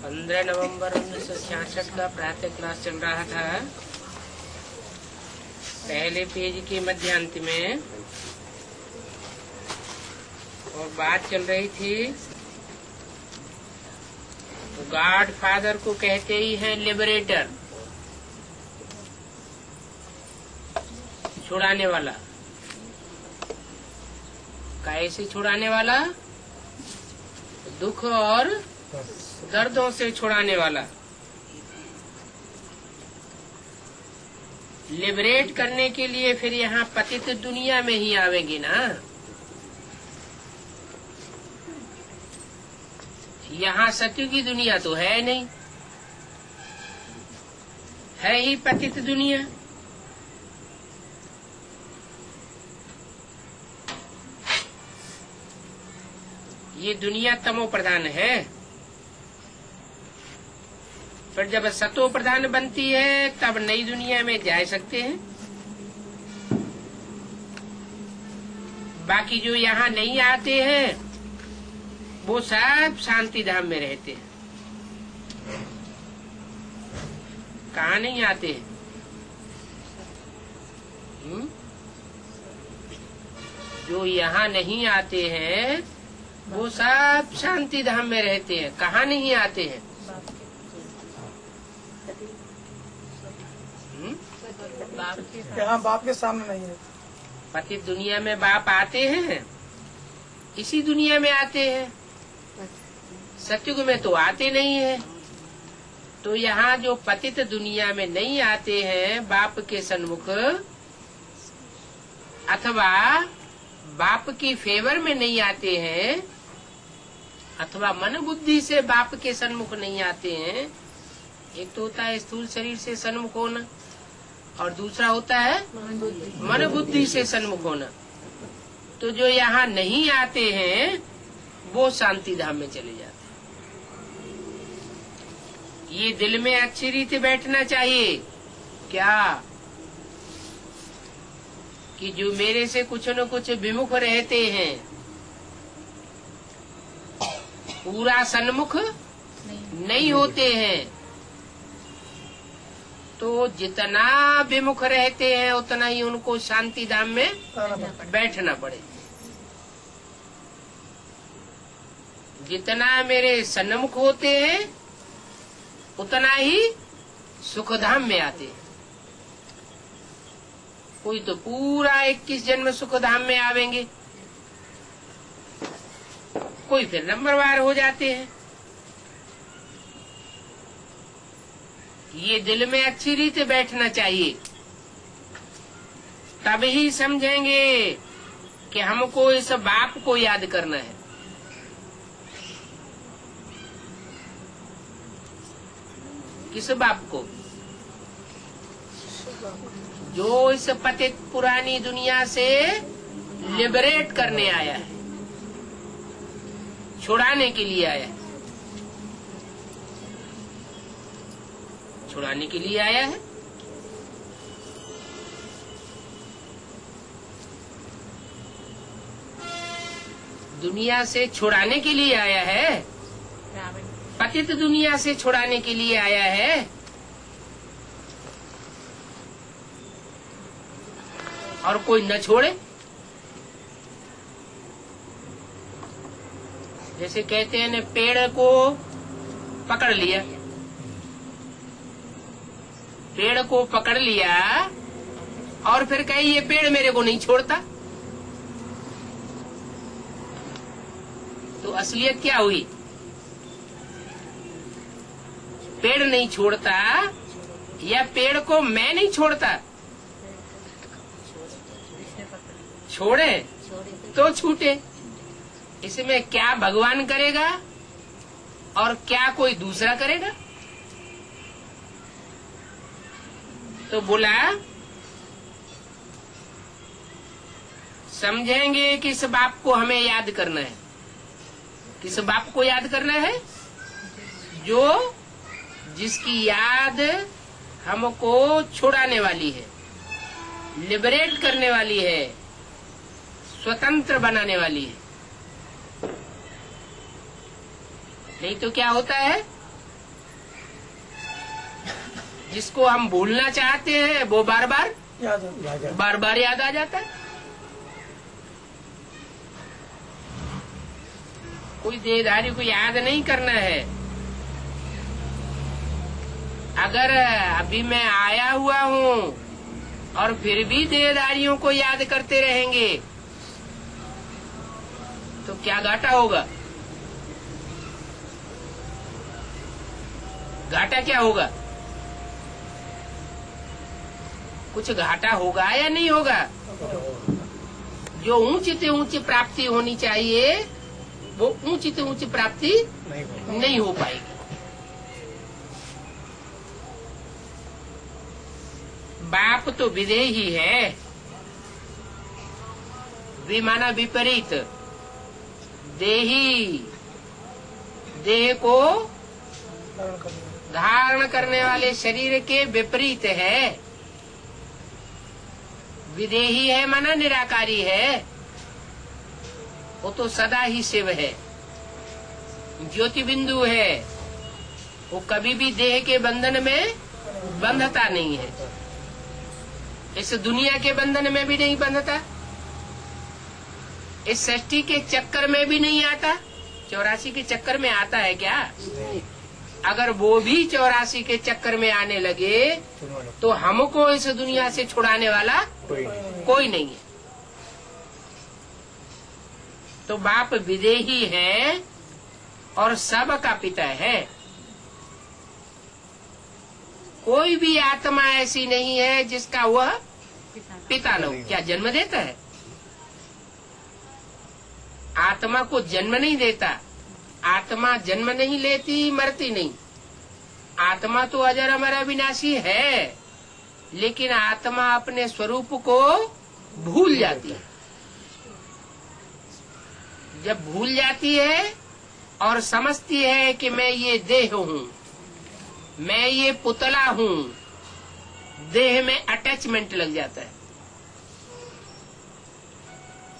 15 नवंबर 1966 का प्रातः क्लास चल रहा था। पहले पेज के मध्यांत में और बात चल रही थी, गॉड फादर को कहते ही हैं लिबरेटर, छुड़ाने वाला। कैसे छुड़ाने वाला? दुख और दर्दों से छुड़ाने वाला। लिबरेट करने के लिए फिर यहाँ पतित दुनिया में ही आवेंगे ना। यहाँ सत्य की दुनिया तो है नहीं, है ही पतित दुनिया। ये दुनिया तमो प्रधान है। पर जब सतो प्रधान बनती है तब नई दुनिया में जा सकते हैं। बाकी जो यहाँ नहीं आते हैं वो सब शांति धाम में रहते हैं। कहाँ नहीं आते हैं? जो यहाँ नहीं आते हैं वो सब शांति धाम में रहते हैं। कहाँ नहीं आते हैं? यहाँ बाप के सामने नहीं है। पतित दुनिया में बाप आते हैं, इसी दुनिया में आते हैं। सत्युग में तो आते नहीं है। तो यहाँ जो पतित दुनिया में नहीं आते हैं बाप के सन्मुख, अथवा बाप की फेवर में नहीं आते हैं, अथवा मन बुद्धि से बाप के सन्मुख नहीं आते हैं। एक तो होता है स्थूल शरीर से सन्मुख होना और दूसरा होता है मन बुद्धि से सन्मुख होना। तो जो यहाँ नहीं आते हैं वो शांति धाम में चले जाते हैं। ये दिल में अच्छी रीति बैठना चाहिए क्या, कि जो मेरे से कुछ न कुछ विमुख रहते हैं, पूरा सन्मुख नहीं होते हैं, तो जितना विमुख रहते हैं उतना ही उनको शांति धाम में बैठना पड़े। जितना मेरे सन्मुख होते हैं उतना ही सुख धाम में आते हैं। कोई तो पूरा 21 जन्म सुख धाम में आवेंगे, कोई फिर नंबरवार हो जाते हैं। ये दिल में अच्छी रीति बैठना चाहिए, तब ही समझेंगे कि हमको इस बाप को याद करना है। किस बाप को? जो इस पतित पुरानी दुनिया से लिबरेट करने आया है, छुड़ाने के लिए आया है, छुड़ाने के लिए आया है। दुनिया से छुड़ाने के लिए आया है, पतित दुनिया से छुड़ाने के लिए आया है। और कोई न छोड़े। जैसे कहते हैं न, पेड़ को पकड़ लिया, पेड़ को पकड़ लिया और फिर कहे ये पेड़ मेरे को नहीं छोड़ता, तो असलियत क्या हुई? पेड़ नहीं छोड़ता या पेड़ को मैं नहीं छोड़ता? छोड़े तो छूटे। इसमें क्या भगवान करेगा और क्या कोई दूसरा करेगा? तो बोला समझेंगे कि इस बाप को हमें याद करना है। किस बाप को याद करना है? जो जिसकी याद हमको छुड़ाने वाली है, लिबरेट करने वाली है, स्वतंत्र बनाने वाली है। नहीं तो क्या होता है, जिसको हम भूलना चाहते हैं वो बार बार याद आ जाता है। कोई देहधारी को याद नहीं करना है। अगर अभी मैं आया हुआ हूँ और फिर भी देहधारियों को याद करते रहेंगे तो क्या घाटा होगा? घाटा क्या होगा? कुछ घाटा होगा या नहीं होगा? जो ऊंची से ऊंची प्राप्ति होनी चाहिए वो ऊंची से ऊंची प्राप्ति नहीं हो पाएगी। बाप तो विदेही है, विमाना विपरीत, देही देह को धारण करने वाले शरीर के विपरीत है। विदेही है माना निराकारी है, वो तो सदा ही शिव है, ज्योति बिंदु है, वो कभी भी देह के बंधन में बंधता नहीं है। इस दुनिया के बंधन में भी नहीं बंधता, इस सृष्टि के चक्कर में भी नहीं आता। 84 के चक्कर में आता है क्या? अगर वो भी 84 के चक्कर में आने लगे तो हमको इस दुनिया से छुड़ाने वाला कोई नहीं है। तो बाप विदेही है और सब का पिता है। कोई भी आत्मा ऐसी नहीं है जिसका वह पिता न हो। क्या जन्म देता है? आत्मा को जन्म नहीं देता। आत्मा जन्म नहीं लेती, मरती नहीं। आत्मा तो अजर अमर अविनाशी है, लेकिन आत्मा अपने स्वरूप को भूल जाती है। जब भूल जाती है और समझती है कि मैं ये देह हूँ, मैं ये पुतला हूँ, देह में अटैचमेंट लग जाता है।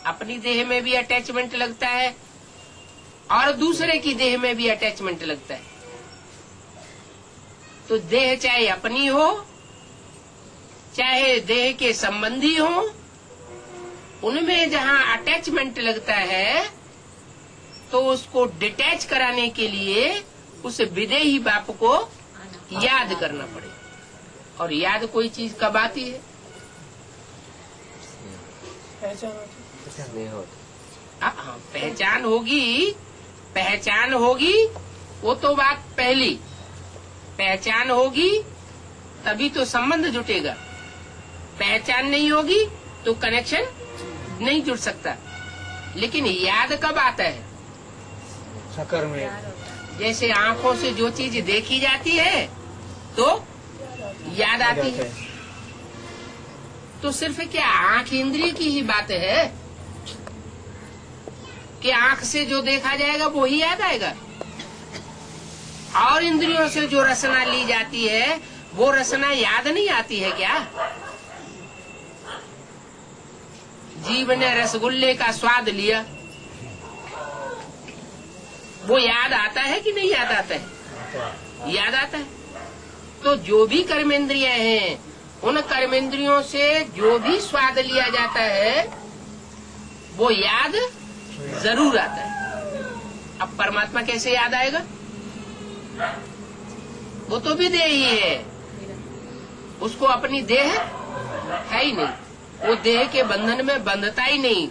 अपनी देह में भी अटैचमेंट लगता है और दूसरे की देह में भी अटैचमेंट लगता है। तो देह चाहे अपनी हो चाहे देह के संबंधी हो, उनमें जहाँ अटैचमेंट लगता है तो उसको डिटैच कराने के लिए उस विदेही बाप को याद करना पड़ेगा। और याद कोई चीज कब आती है? हाँ, पहचान होगी। पहचान होगी वो तो बात पहली। पहचान होगी तभी तो संबंध जुटेगा। पहचान नहीं होगी तो कनेक्शन नहीं जुड़ सकता। लेकिन याद कब आता है? सकर में। जैसे आंखों से जो चीज देखी जाती है तो याद आती है। तो सिर्फ क्या आंख इंद्रिय की ही बात है कि आंख से जो देखा जाएगा वो ही याद आएगा? और इंद्रियों से जो रसना ली जाती है वो रसना याद नहीं आती है क्या? जीव ने रसगुल्ले का स्वाद लिया, वो याद आता है कि नहीं याद आता है? याद आता है। तो जो भी कर्मेंद्रियां हैं, उन कर्मेंद्रियों से जो भी स्वाद लिया जाता है वो याद जरूर आता है। अब परमात्मा कैसे याद आएगा? वो तो भी देह ही है, उसको अपनी देह है ही नहीं, वो देह के बंधन में बंधता ही नहीं,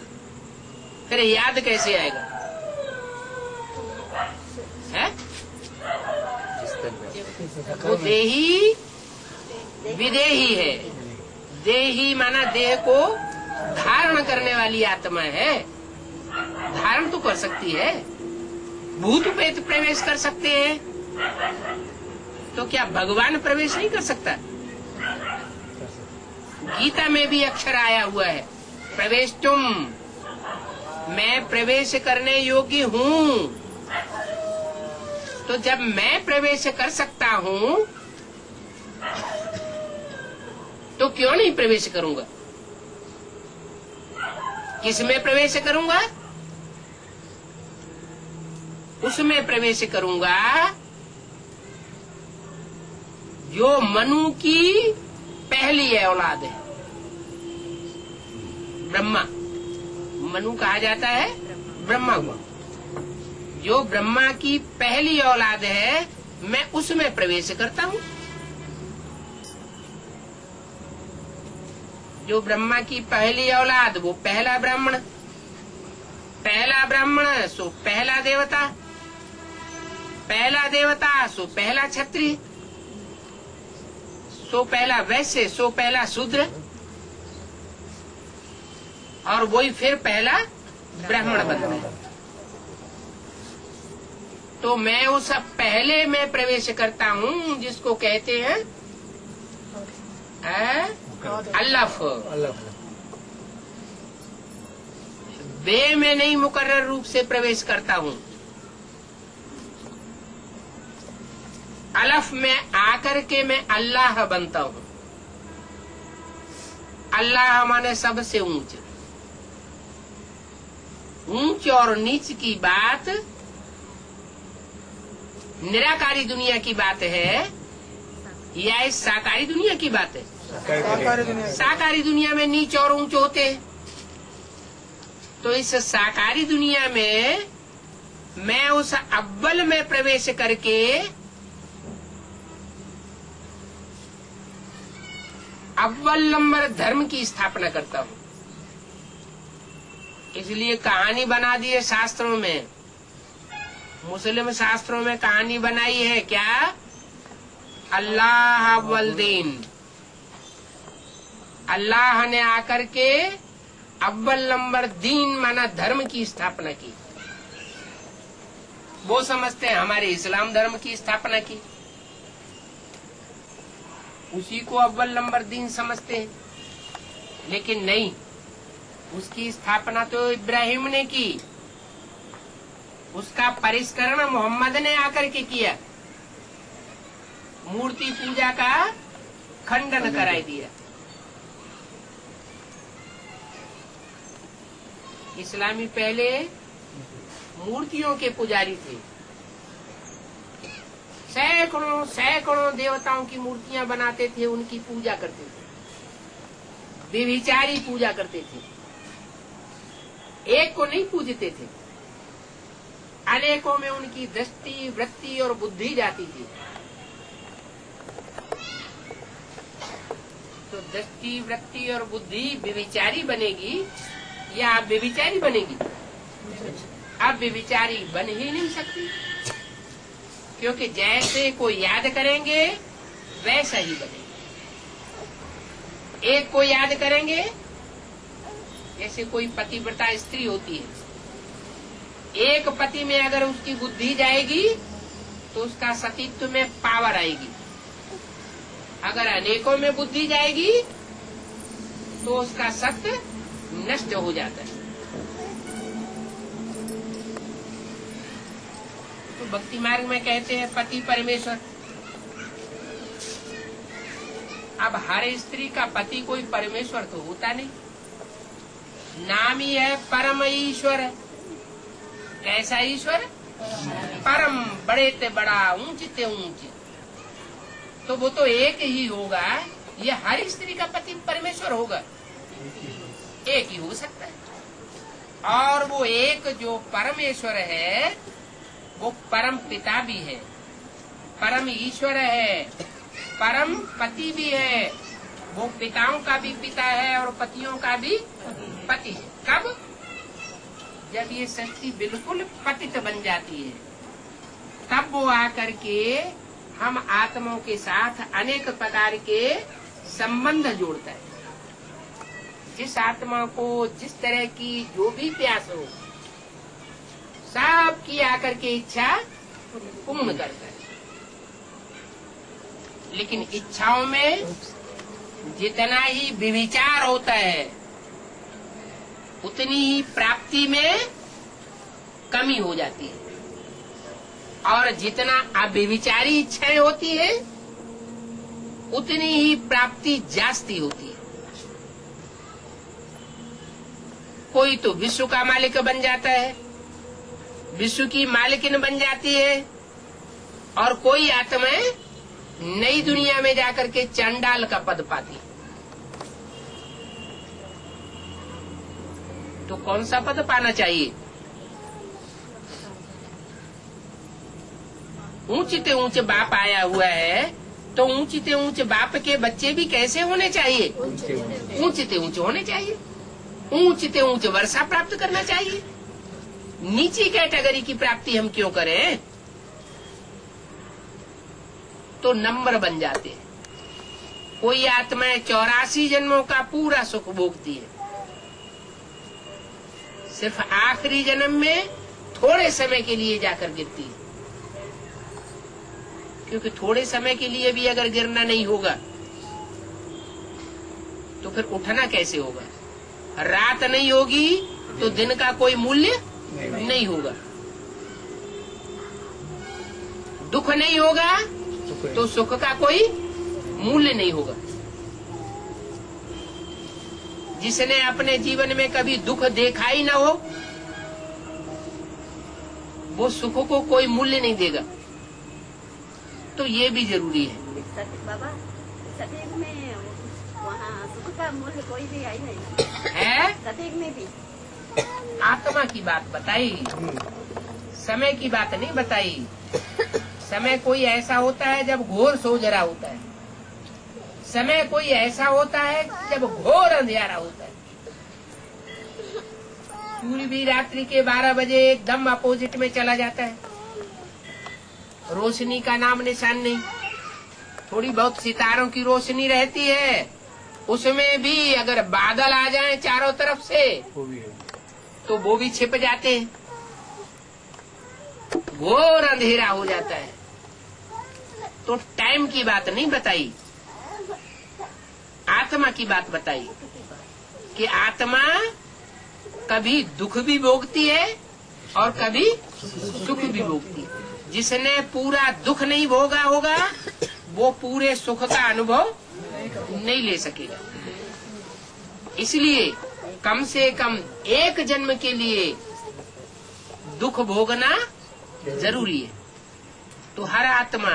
फिर याद कैसे आएगा? है? वो देही विदेही है। देही माना देह को धारण करने वाली आत्मा है। धारण तो कर सकती है, भूत प्रेत प्रवेश कर सकते हैं, तो क्या भगवान प्रवेश नहीं कर सकता? गीता में भी अक्षर आया हुआ है, प्रवेश तुम, मैं प्रवेश करने योग्य हूँ। तो जब मैं प्रवेश कर सकता हूँ तो क्यों नहीं प्रवेश करूंगा? किसमें प्रवेश करूंगा? उसमें प्रवेश करूंगा जो मनु की पहली औलाद है, ब्रह्मा। मनु कहा जाता है ब्रह्मा को। जो ब्रह्मा की पहली औलाद है, मैं उसमें प्रवेश करता हूँ। जो ब्रह्मा की पहली औलाद, वो पहला ब्राह्मण। पहला ब्राह्मण सो पहला देवता, पहला देवता सो पहला क्षत्रिय, सो पहला वैश्य, सो पहला शूद्र, और वही फिर पहला ब्राह्मण बनता है। तो मैं उस पहले में प्रवेश करता हूँ जिसको कहते हैं अलफ। बे में नहीं मुकर्रर रूप से प्रवेश करता हूँ, अलफ में आकर के मैं अल्लाह बनता हूँ। अल्लाह माने सबसे ऊंच। ऊंच और नीच की बात निराकारी दुनिया की बात है या इस साकारी दुनिया की बात है? साकारी दुनिया में नीच और ऊंच होते हैं। तो इस साकारी दुनिया में मैं उस अव्वल में प्रवेश करके अव्वल नंबर धर्म की स्थापना करता हूँ। इसलिए कहानी बना दी है शास्त्रों में। मुस्लिम शास्त्रों में कहानी बनाई है क्या? अल्लाह अव्वल दीन। अल्लाह ने आकर के अव्वल नंबर दीन माना धर्म की स्थापना की। वो समझते हैं हमारे इस्लाम धर्म की स्थापना की, उसी को अव्वल नंबर दीन समझते हैं। लेकिन नहीं, उसकी स्थापना तो इब्राहिम ने की, उसका परिष्करण मोहम्मद ने आकर के किया, मूर्ति पूजा का खंडन कराई दिया। इस्लामी पहले मूर्तियों के पुजारी थे, सैकड़ों सैकड़ों देवताओं की मूर्तियां बनाते थे, उनकी पूजा करते थे, व्यभिचारी पूजा करते थे। एक को नहीं पूजते थे, अनेकों में उनकी दृष्टि, वृत्ति और बुद्धि जाती थी। तो दृष्टि, वृत्ति और बुद्धि व्यभिचारी बनेगी या आप व्यभिचारी बनेगी? आप व्यभिचारी बन ही नहीं सकती, क्योंकि जैसे कोई याद करेंगे वैसा ही बनेगा। एक को याद करेंगे, जैसे कोई पतिव्रता स्त्री होती है, एक पति में अगर उसकी बुद्धि जाएगी तो उसका सतीत्व में पावर आएगी। अगर अनेकों में बुद्धि जाएगी तो उसका सत्य नष्ट हो जाता है। तो भक्ति मार्ग में कहते हैं पति परमेश्वर। अब हर स्त्री का पति कोई परमेश्वर तो होता नहीं, नाम ही है परम ईश्वर। कैसा ईश्वर? परम, बड़े ते बड़ा, ऊंच ते ऊंच। तो वो तो एक ही होगा। ये हर स्त्री का पति परमेश्वर होगा? एक ही हो सकता है। और वो एक जो परमेश्वर है वो परम पिता भी है, परम ईश्वर है, परम पति भी है। वो पिताओं का भी पिता है और पतियों का भी पति है। कब? जब ये सृष्टि बिल्कुल पतित बन जाती है, तब वो आकर के हम आत्माओं के साथ अनेक प्रकार के संबंध जोड़ता है। जिस आत्मा को जिस तरह की जो भी प्यास हो, सब की आकर के इच्छा पूर्ण करता है। लेकिन इच्छाओं में जितना ही व्यभिचार होता है, उतनी ही प्राप्ति में कमी हो जाती है। और जितना अव्यभिचारी इच्छाएं होती है, उतनी ही प्राप्ति जास्ती होती है। कोई तो विश्व का मालिक बन जाता है, विश्व की मालिकिन बन जाती है, और कोई आत्माएं नई दुनिया में जाकर के चांडाल का पद पाती। तो कौन सा पद पाना चाहिए? ऊंचे ऊंच बाप आया हुआ है, तो ऊंचे ऊंच बाप के बच्चे भी कैसे होने चाहिए? ऊंचे ऊंच होने चाहिए। ऊंचे ऊंच वर्षा प्राप्त करना चाहिए। नीची कैटेगरी की प्राप्ति हम क्यों करें? तो नंबर बन जाते हैं। कोई आत्माएं 84 जन्मों का पूरा सुख भोगती है, सिर्फ आखिरी जन्म में थोड़े समय के लिए जाकर गिरती है। क्योंकि थोड़े समय के लिए भी अगर गिरना नहीं होगा तो फिर उठना कैसे होगा? रात नहीं होगी तो दिन का कोई मूल्य नहीं होगा। दुख नहीं होगा तो सुख का कोई मूल्य नहीं होगा। जिसने अपने जीवन में कभी दुख देखा ही ना हो, वो सुख को कोई मूल्य नहीं देगा। तो ये भी जरूरी है। बाबा, सतयुग में वहाँ सुख का मूल्य कोई भी आई नहीं है? सतयुग में भी आत्मा की बात बताई, समय की बात नहीं बताई। समय कोई ऐसा होता है जब घोर सोजरा होता है, समय कोई ऐसा होता है जब घोर अंधेरा होता है। सूर्य भी रात्रि के 12 बजे एकदम अपोजिट में चला जाता है, रोशनी का नाम निशान नहीं। थोड़ी बहुत सितारों की रोशनी रहती है, उसमें भी अगर बादल आ जाएं चारों तरफ से तो वो भी छिप जाते हैं, घोर अंधेरा हो जाता है। तो टाइम की बात नहीं बताई, आत्मा की बात बताई कि आत्मा कभी दुख भी भोगती है और कभी सुख भी भोगती है। जिसने पूरा दुख नहीं भोगा होगा वो पूरे सुख का अनुभव नहीं ले सकेगा। इसलिए कम से कम एक जन्म के लिए दुख भोगना जरूरी है। तो हर आत्मा,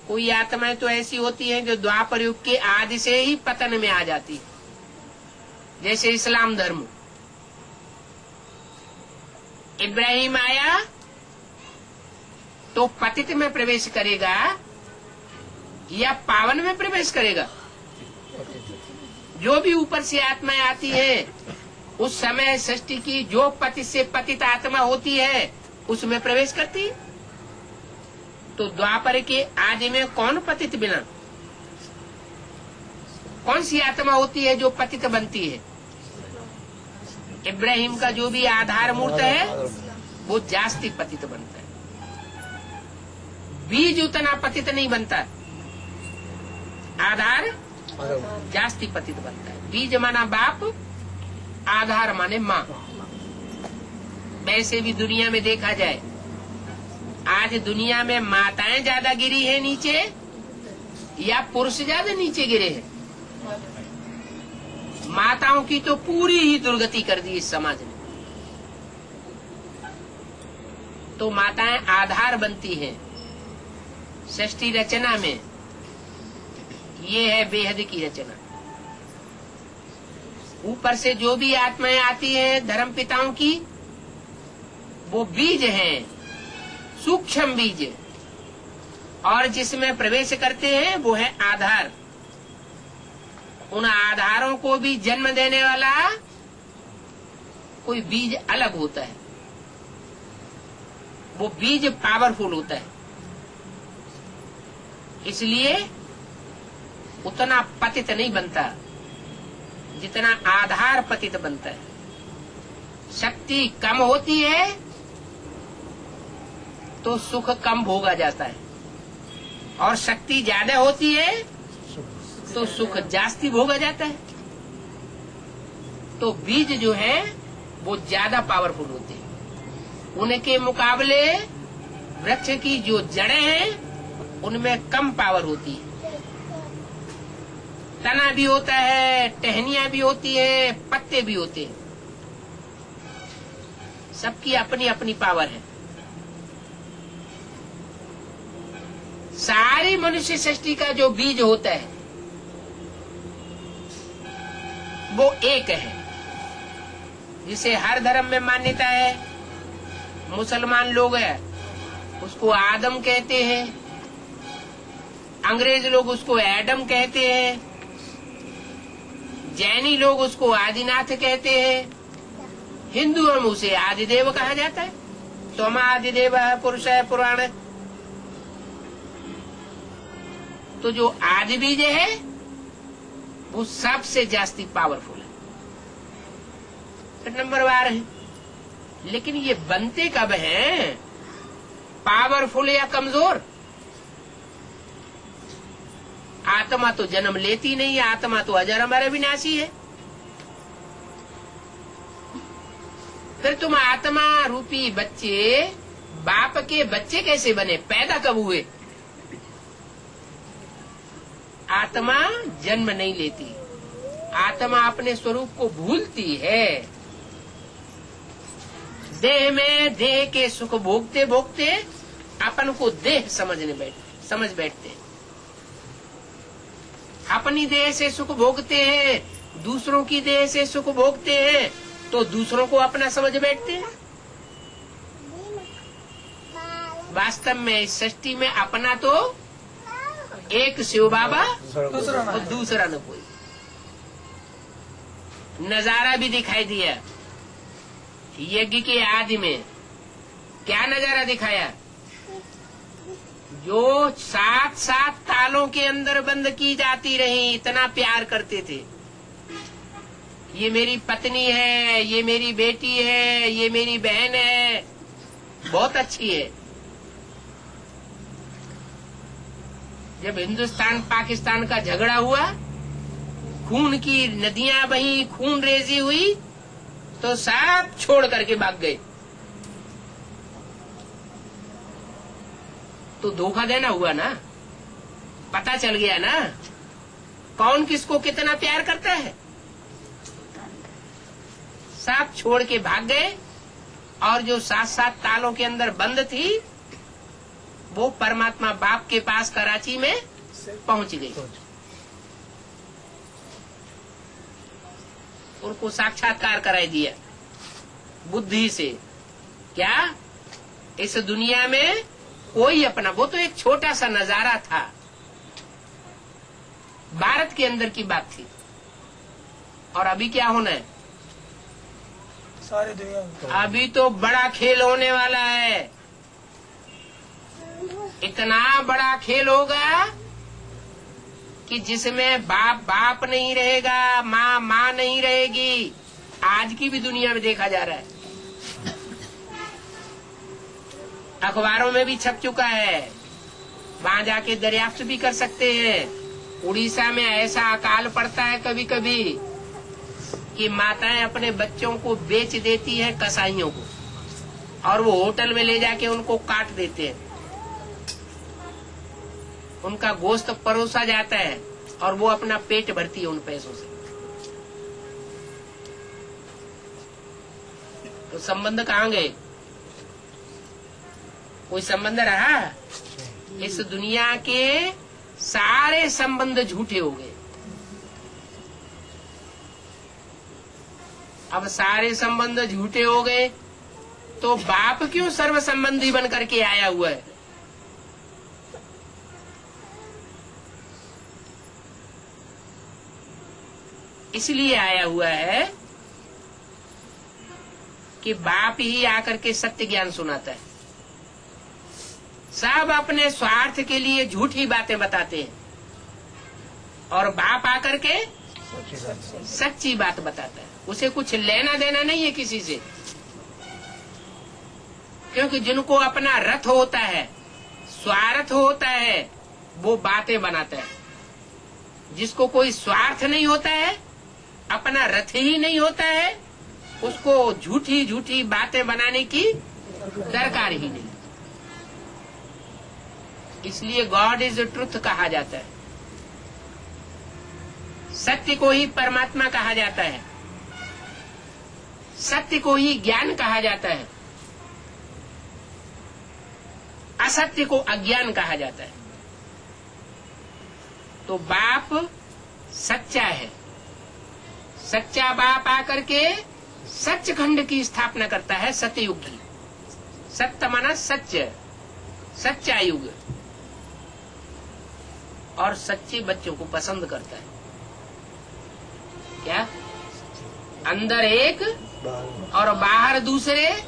कोई आत्माएं तो ऐसी होती हैं जो द्वापर युग के आदि से ही पतन में आ जाती है, जैसे इस्लाम धर्म। इब्राहिम आया तो पतित में प्रवेश करेगा या पावन में प्रवेश करेगा? जो भी ऊपर से आत्माएं आती है उस समय सृष्टि की जो पतित से पतित आत्मा होती है उसमें प्रवेश करती है। तो द्वापर के आदि में कौन पतित बिना? कौन सी आत्मा होती है जो पतित बनती है? इब्राहिम का जो भी आधार मूर्त है वो जास्ती पतित बनता है। बीज उतना पतित नहीं बनता, आधार जास्ती पतित बनता है। बीज माना बाप, आधार माने माँ। वैसे भी दुनिया में देखा जाए, आज दुनिया में माताएं ज्यादा गिरी है नीचे या पुरुष ज्यादा नीचे गिरे हैं? माताओं की तो पूरी ही दुर्गति कर दी इस समाज ने। तो माताएं आधार बनती हैं सृष्टि रचना में। ये है बेहद की रचना। ऊपर से जो भी आत्माएं आती हैं धर्म पिताओं की, वो बीज हैं, सूक्ष्म बीज, और जिसमें प्रवेश करते हैं वो है आधार। उन आधारों को भी जन्म देने वाला कोई बीज अलग होता है। वो बीज पावरफुल होता है, इसलिए उतना पतित नहीं बनता जितना आधार पतित बनता है। शक्ति कम होती है तो सुख कम भोगा जाता है, और शक्ति ज्यादा होती है तो सुख जास्ती भोगा जाता है। तो बीज जो है वो ज्यादा पावरफुल होते हैं। उनके मुकाबले वृक्ष की जो जड़ें हैं उनमें कम पावर होती है। तना भी होता है, टहनियां भी होती है, पत्ते भी होते हैं, सबकी अपनी अपनी पावर है। सारी मनुष्य सृष्टि का जो बीज होता है वो एक है, जिसे हर धर्म में मान्यता है। मुसलमान लोग हैं उसको आदम कहते हैं, अंग्रेज लोग उसको एडम कहते हैं, जैनी लोग उसको आदिनाथ कहते हैं, हिंदुओं में उसे आदिदेव कहा जाता है। सोमा आदिदेव है, पुरुष है, पुराण। तो जो आदि बीज है वो सबसे जास्ती पावरफुल है, नंबर 12 है। लेकिन ये बनते कब हैं? पावरफुल या कमजोर? आत्मा तो जन्म लेती नहीं है, आत्मा तो अजर अमर विनाशी है। फिर तुम आत्मा रूपी बच्चे, बाप के बच्चे कैसे बने? पैदा कब हुए? आत्मा जन्म नहीं लेती, आत्मा अपने स्वरूप को भूलती है। देह में देह के सुख भोगते भोगते अपन को देह समझ बैठते हैं। अपनी देह से सुख भोगते हैं, दूसरों की देह से सुख भोगते हैं, तो दूसरों को अपना समझ बैठते हैं। वास्तव में इस सृष्टि में अपना तो एक शिव बाबा और दूसरा न कोई। नजारा भी दिखाई दिया यज्ञ के आदि में। क्या नजारा दिखाया? जो 7 तालों के अंदर बंद की जाती रही, इतना प्यार करते थे। ये मेरी पत्नी है, ये मेरी बेटी है, ये मेरी बहन है, बहुत अच्छी है। जब हिंदुस्तान पाकिस्तान का झगड़ा हुआ, खून की नदियां बही, खून रेजी हुई, तो सब छोड़ करके भाग गए। तो धोखा देना हुआ ना, पता चल गया ना कौन किसको कितना प्यार करता है। सब छोड़ के भाग गए, और जो 7 तालों के अंदर बंद थी वो परमात्मा बाप के पास कराची में पहुंच गई। उनको साक्षात्कार कराई दिया बुद्धि से। क्या इस दुनिया में कोई अपना, वो तो एक छोटा सा नजारा था, भारत के अंदर की बात थी। और अभी क्या होना है? सारी दुनिया में अभी तो बड़ा खेल होने वाला है। इतना बड़ा खेल होगा कि जिसमें बाप बाप नहीं रहेगा, माँ माँ नहीं रहेगी। आज की भी दुनिया में देखा जा रहा है, अखबारों में भी छप चुका है। वहां जाके दरियाफ्त भी कर सकते हैं। उड़ीसा में ऐसा अकाल पड़ता है कभी कभी कि माताएं अपने बच्चों को बेच देती हैं कसाईयों को, और वो होटल में ले जाके उनको काट देते हैं। उनका गोश्त परोसा जाता है और वो अपना पेट भरती है उन पैसों से। तो संबंध कहाँ गए? कोई संबंध रहा? इस दुनिया के सारे संबंध झूठे हो गए। अब सारे संबंध झूठे हो गए तो बाप क्यों सर्व संबंधी बन करके आया हुआ है? इसलिए आया हुआ है कि बाप ही आकर के सत्य ज्ञान सुनाता है। सब अपने स्वार्थ के लिए झूठी बातें बताते हैं, और बाप आकर के सच्ची बात बताता है। उसे कुछ लेना देना नहीं है किसी से, क्योंकि जिनको अपना रथ होता है, स्वार्थ होता है, वो बातें बनाता है। जिसको कोई स्वार्थ नहीं होता है, अपना रथ ही नहीं होता है, उसको झूठी झूठी बातें बनाने की दरकार ही नहीं। इसलिए गॉड इज ट्रुथ कहा जाता है। सत्य को ही परमात्मा कहा जाता है, सत्य को ही ज्ञान कहा जाता है, असत्य को अज्ञान कहा जाता है। तो बाप सच्चा है। सच्चा बाप आकर के सचखंड की स्थापना करता है, सतयुग की। सत्य माना सत्य, सच्चा युग, और सच्चे बच्चों को पसंद करता है। क्या? अंदर एक और बाहर दूसरे,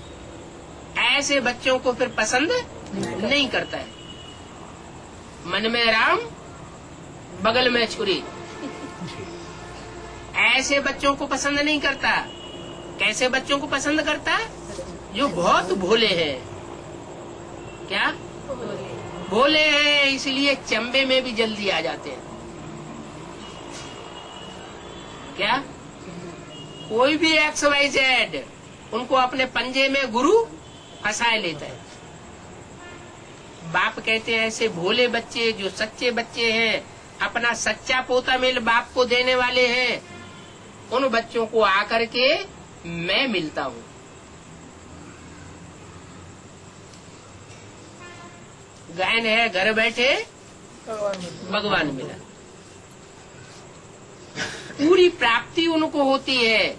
ऐसे बच्चों को फिर पसंद नहीं करता है। मन में राम बगल में छुरी, ऐसे बच्चों को पसंद नहीं करता। कैसे बच्चों को पसंद करता? जो बहुत भोले हैं। क्या? भोले हैं, इसलिए चंबे में भी जल्दी आ जाते हैं। क्या? कोई भी XYZ उनको अपने पंजे में गुरु फंसाए लेता है। बाप कहते हैं ऐसे भोले बच्चे, जो सच्चे बच्चे हैं, अपना सच्चा पोता मेल बाप को देने वाले हैं, उन बच्चों को आकर के मैं मिलता हूँ। गायन है घर बैठे भगवान मिला। पूरी प्राप्ति उनको होती है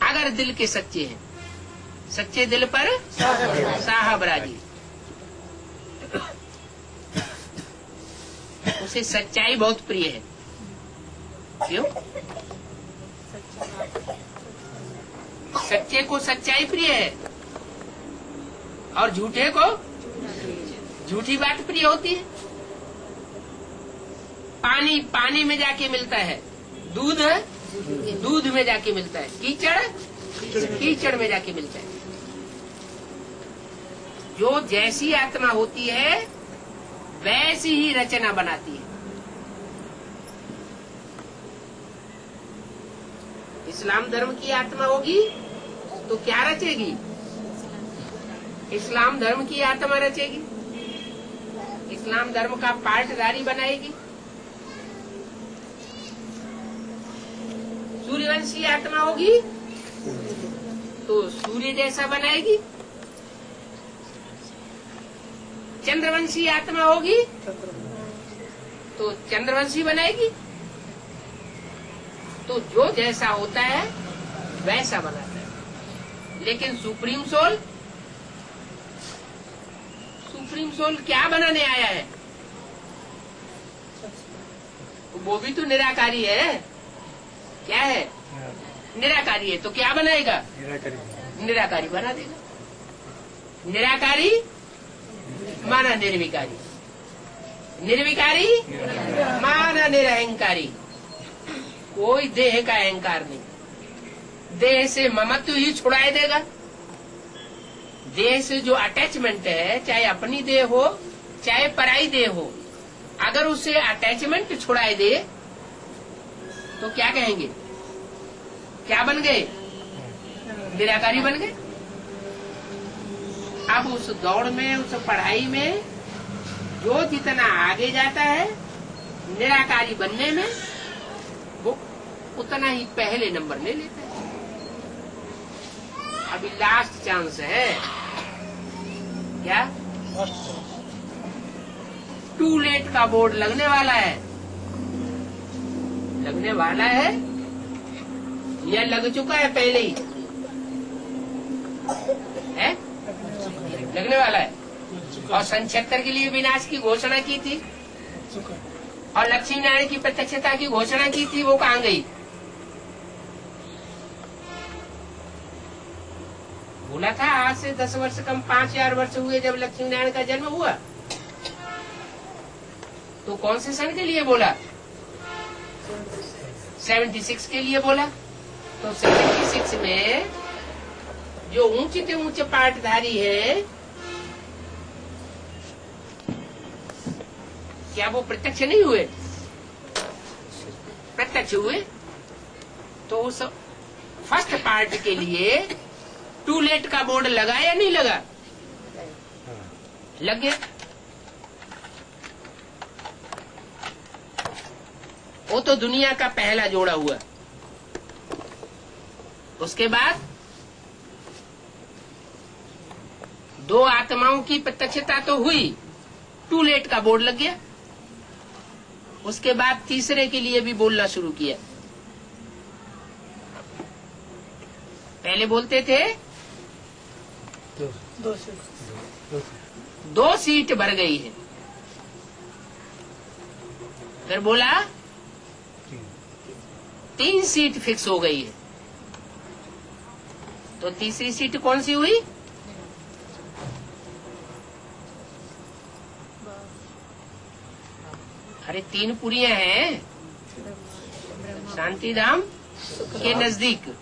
अगर दिल के सच्चे हैं। सच्चे दिल पर साहब राजी। उसे सच्चाई बहुत प्रिय है। क्यों? सच्चे को सच्चाई प्रिय है और झूठे को झूठी बात प्रिय होती है। पानी पानी में जाके मिलता है, दूध दूध में जाके मिलता है, कीचड़ कीचड़ में जाके मिलता है। जो जैसी आत्मा होती है वैसी ही रचना बनाती है। इस्लाम धर्म की आत्मा होगी तो क्या रचेगी? इस्लाम धर्म की आत्मा रचेगी, इस्लाम धर्म का पाठधारी बनाएगी। सूर्यवंशी आत्मा होगी तो सूर्य जैसा बनाएगी। चंद्रवंशी आत्मा होगी तो चंद्रवंशी बनाएगी। तो जो जैसा होता है वैसा बनाता है। लेकिन सुप्रीम सोल क्या बनाने आया है? वो भी तो निराकारी है। क्या है? निराकारी है। तो क्या बनाएगा? निराकारी बना देगा। निराकारी माना निर्विकारी, निर्विकारी माना निरहंकारी। कोई देह का अहंकार नहीं। देह से ममत्व ही छुड़ाए देगा। देह से जो अटैचमेंट है, चाहे अपनी देह हो चाहे पराई देह हो, अगर उसे अटैचमेंट छुड़ाए दे तो क्या कहेंगे? क्या बन गए? निराकारी बन गए। अब उस दौड़ में, उस पढ़ाई में जो जितना आगे जाता है निराकारी बनने में, वो उतना ही पहले नंबर ले लेता है। अभी लास्ट चांस है। क्या? टू लेट का बोर्ड लगने वाला है। लगने वाला है या लग चुका है पहले ही? है? लगने वाला है। और सन 76 के लिए विनाश की घोषणा की थी और लक्ष्मी नारायण की प्रत्यक्षता की घोषणा की थी। वो कहाँ गई? बोला था आज से 10 वर्ष कम 5000 वर्ष हुए जब लक्ष्मी नारायण का जन्म हुआ। तो कौन से सन के लिए बोला? 76 के लिए बोला। तो 76 में जो ऊंचे से ऊंचे पाठधारी है, क्या वो प्रत्यक्ष नहीं हुए? प्रत्यक्ष हुए। तो उस फर्स्ट पार्ट के लिए टू लेट का बोर्ड लगा या नहीं लगा? लग गया। वो तो दुनिया का पहला जोड़ा हुआ। उसके बाद दो आत्माओं की प्रत्यक्षता तो हुई, टू लेट का बोर्ड लग गया। उसके बाद तीसरे के लिए भी बोलना शुरू किया। पहले बोलते थे 2 सीट भर गई है, फिर बोला 3 सीट फिक्स हो गई है। तो तीसरी सीट कौन सी हुई? अरे 3 पुरियां हैं शांतिधाम के नजदीक।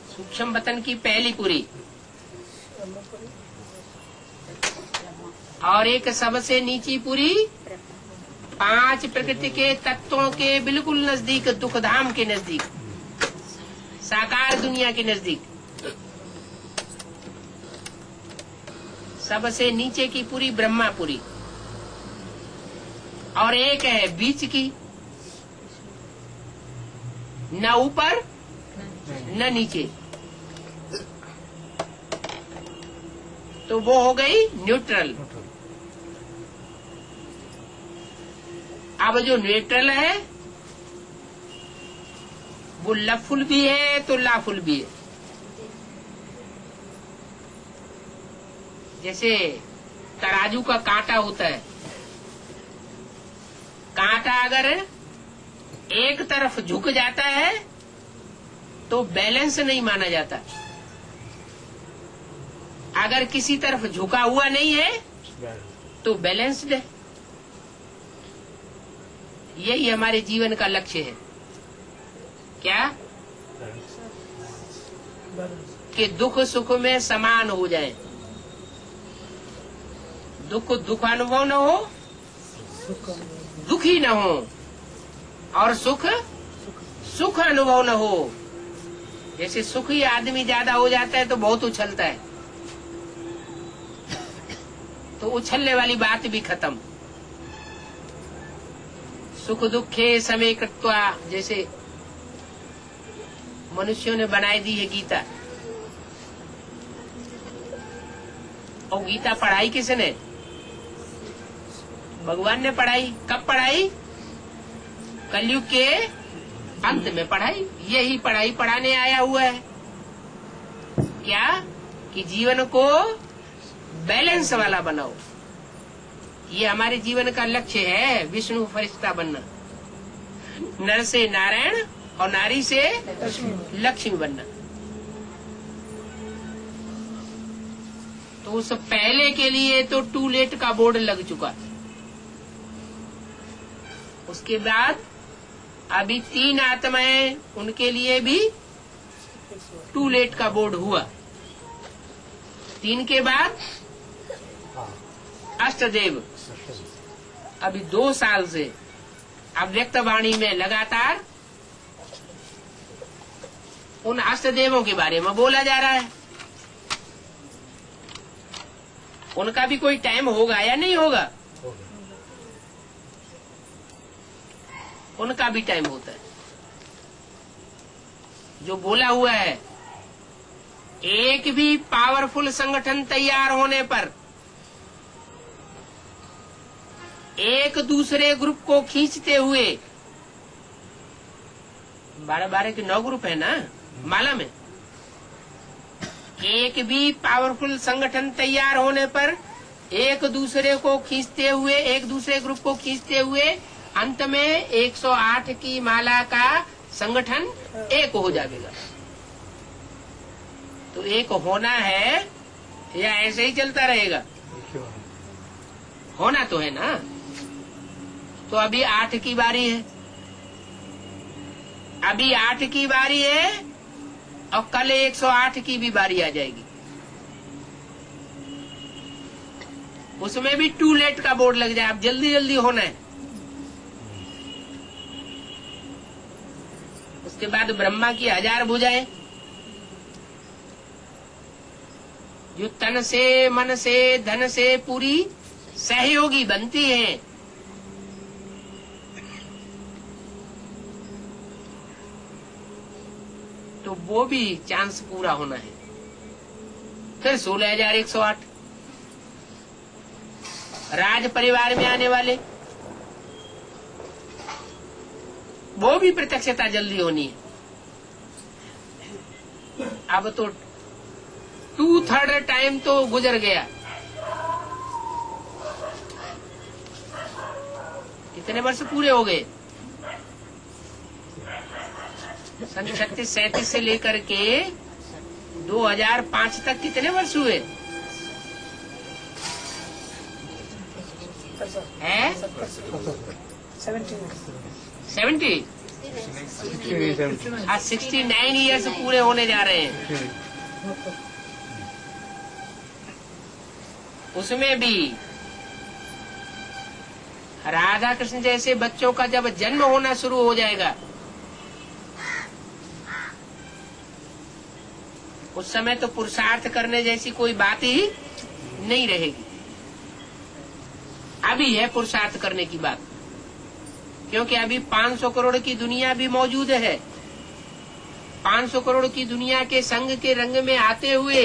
सूक्ष्म वतन की पहली पुरी और एक सबसे नीची पुरी 5 प्रकृति के तत्वों के बिल्कुल नजदीक, दुखधाम के नजदीक, साकार दुनिया के नजदीक। सबसे नीचे की पुरी ब्रह्मापुरी और एक है बीच की, न ऊपर न नीचे, तो वो हो गई न्यूट्रल। अब जो न्यूट्रल है वो लफुल भी है तो लाफुल भी है। जैसे तराजू का कांटा होता है, कांटा अगर एक तरफ झुक जाता है तो बैलेंस नहीं माना जाता, अगर किसी तरफ झुका हुआ नहीं है तो बैलेंस्ड है। यही हमारे जीवन का लक्ष्य है। क्या? कि दुख सुख में समान हो जाए, दुख दुखानुभव न हो, दुखी न हो, और सुख सुख अनुभव न हो। जैसे सुखी आदमी ज्यादा हो जाता है तो बहुत उछलता है, तो उछलने वाली बात भी खत्म। सुख दुखे समय कृत्वा, जैसे मनुष्यों ने बनाई दी है गीता। और गीता पढ़ाई किसने? भगवान ने पढ़ाई। कब पढ़ाई? कलयुग के अंत में पढ़ाई। यही पढ़ाई पढ़ाने आया हुआ है। क्या? कि जीवन को बैलेंस वाला बनाओ। ये हमारे जीवन का लक्ष्य है, विष्णु फरिश्ता बनना, नर से नारायण और नारी से लक्ष्मी बनना। तो उस पहले के लिए तो टू लेट का बोर्ड लग चुका। उसके बाद अभी 3 आत्माएं, उनके लिए भी टू लेट का बोर्ड हुआ। 3 के बाद अष्टदेव। अभी 2 साल से अव्यक्त वाणी में लगातार उन अष्टदेवों के बारे में बोला जा रहा है। उनका भी कोई टाइम होगा या नहीं होगा? उनका भी टाइम होता है। जो बोला हुआ है, एक भी पावरफुल संगठन तैयार होने पर एक दूसरे ग्रुप को खींचते हुए, 12 के 9 ग्रुप है ना माला में, एक भी पावरफुल संगठन तैयार होने पर एक दूसरे को खींचते हुए, एक दूसरे ग्रुप को खींचते हुए अंत में 108 की माला का संगठन एक हो जाएगा। तो एक होना है या ऐसे ही चलता रहेगा? होना तो है ना। तो अभी 8 की बारी है, अभी 8 की बारी है और कल 108 की भी बारी आ जाएगी। उसमें भी टू लेट का बोर्ड लग जाए। अब जल्दी जल्दी होना है। उसके बाद ब्रह्मा की 1000 भुजाएं, जो तन से, मन से, धन से पूरी सहयोगी बनती हैं। तो वो भी चांस पूरा होना है। फिर 16,108 राज परिवार में आने वाले वो भी प्रत्यक्षता जल्दी होनी है। अब तो 2/3 टाइम तो गुजर गया। कितने वर्ष पूरे हो गए? 36-37 से लेकर के 2005 तक कितने वर्ष हुए हैं? 70 आज 69 ईयर्स पूरे होने जा रहे हैं। उसमें भी राधा कृष्ण जैसे बच्चों का जब जन्म होना शुरू हो जाएगा, उस समय तो पुरुषार्थ करने जैसी कोई बात ही नहीं रहेगी। अभी है पुरुषार्थ करने की बात, क्योंकि अभी 500 करोड़ की दुनिया भी मौजूद है। 500 करोड़ की दुनिया के संग के रंग में आते हुए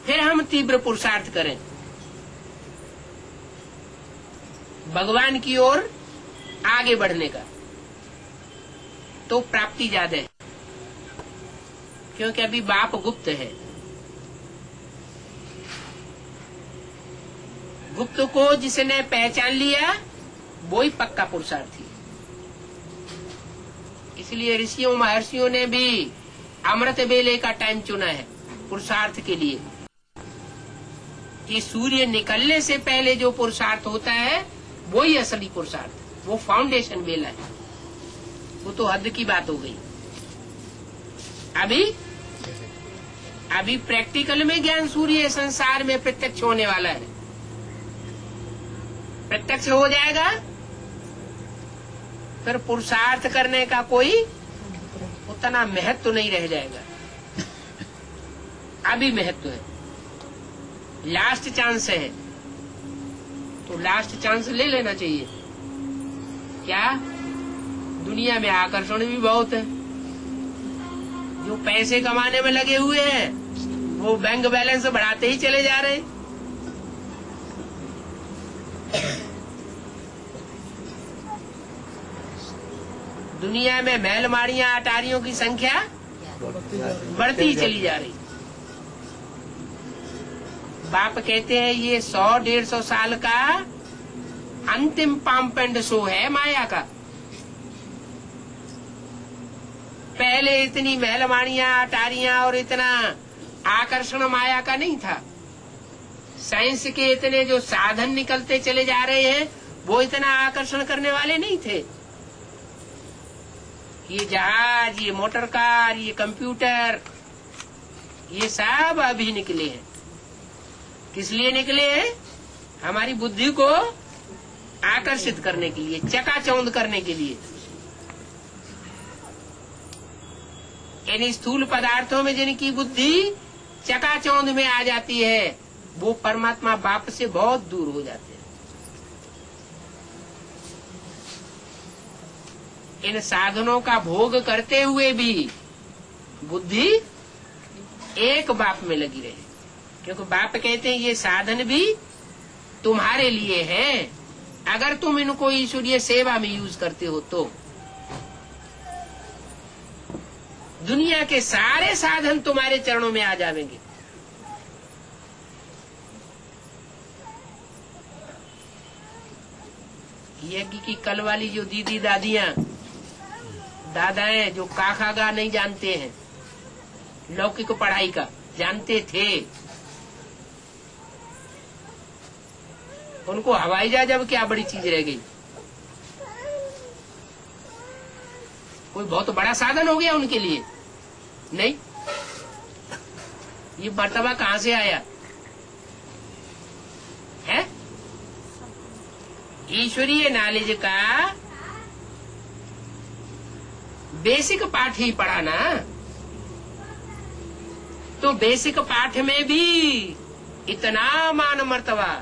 फिर हम तीव्र पुरुषार्थ करें, भगवान की ओर आगे बढ़ने का, तो प्राप्ति ज्यादा है। क्योंकि अभी बाप गुप्त है। गुप्त को जिसने पहचान लिया वो ही पक्का पुरुषार्थी। इसलिए ऋषियों महर्षियों ने भी अमृत वेले का टाइम चुना है पुरुषार्थ के लिए, कि सूर्य निकलने से पहले जो पुरुषार्थ होता है वो ही असली पुरुषार्थ, वो फाउंडेशन वेला है। वो तो हद की बात हो गई। अभी प्रैक्टिकल में ज्ञान सूर्य संसार में प्रत्यक्ष होने वाला है। प्रत्यक्ष हो जाएगा फिर पुरुषार्थ करने का कोई उतना महत्व तो नहीं रह जाएगा। अभी महत्व है, लास्ट चांस है, तो लास्ट चांस ले लेना चाहिए। क्या दुनिया में आकर्षण भी बहुत है। जो पैसे कमाने में लगे हुए हैं वो बैंक बैलेंस बढ़ाते ही चले जा रहे हैं। दुनिया में महल माड़ियां अटारियों की संख्या बढ़ती ही चली जा रही। बाप कहते हैं ये 100-150 साल का अंतिम पंप एंड शो है माया का। पहले इतनी महलमाड़ियां अटारियां और इतना आकर्षण माया का नहीं था। साइंस के इतने जो साधन निकलते चले जा रहे हैं वो इतना आकर्षण करने वाले नहीं थे। ये जहाज, ये मोटर कार, ये कंप्यूटर, ये सब अभी निकले हैं। किस लिए निकले हैं? हमारी बुद्धि को आकर्षित करने के लिए, चकाचौंध करने के लिए। इन स्थूल पदार्थों में जिनकी बुद्धि चकाचौंध में आ जाती है वो परमात्मा बाप से बहुत दूर हो जाते हैं। इन साधनों का भोग करते हुए भी बुद्धि एक बाप में लगी रहे, क्योंकि बाप कहते हैं ये साधन भी तुम्हारे लिए हैं, अगर तुम इनको ईश्वरीय सेवा में यूज करते हो तो। दुनिया के सारे साधन तुम्हारे चरणों में आ जाएंगे। यज्ञ की कल वाली जो दीदी दादियां दादाएं जो काखागा नहीं जानते हैं, लौकिक पढ़ाई का जानते थे, उनको हवाई जहाज अब क्या बड़ी चीज रह गई। कोई बहुत बड़ा साधन हो गया उनके लिए नहीं। ये मर्तबा कहाँ से आया है? ईश्वरीय नॉलेज का बेसिक पाठ ही पढ़ा ना, तो बेसिक पाठ में भी इतना मान मर्तबा,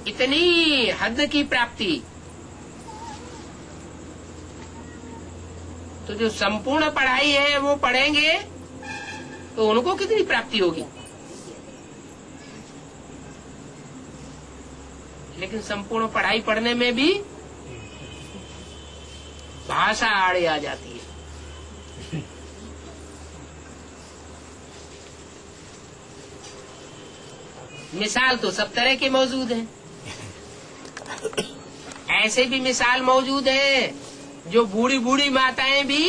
इतनी हद की प्राप्ति, तो जो संपूर्ण पढ़ाई है वो पढ़ेंगे तो उनको कितनी प्राप्ति होगी। लेकिन संपूर्ण पढ़ाई पढ़ने में भी भाषा आड़े आ जाती है। मिसाल तो सब तरह के मौजूद हैं। ऐसे भी मिसाल मौजूद है जो बूढ़ी बूढ़ी माताएं भी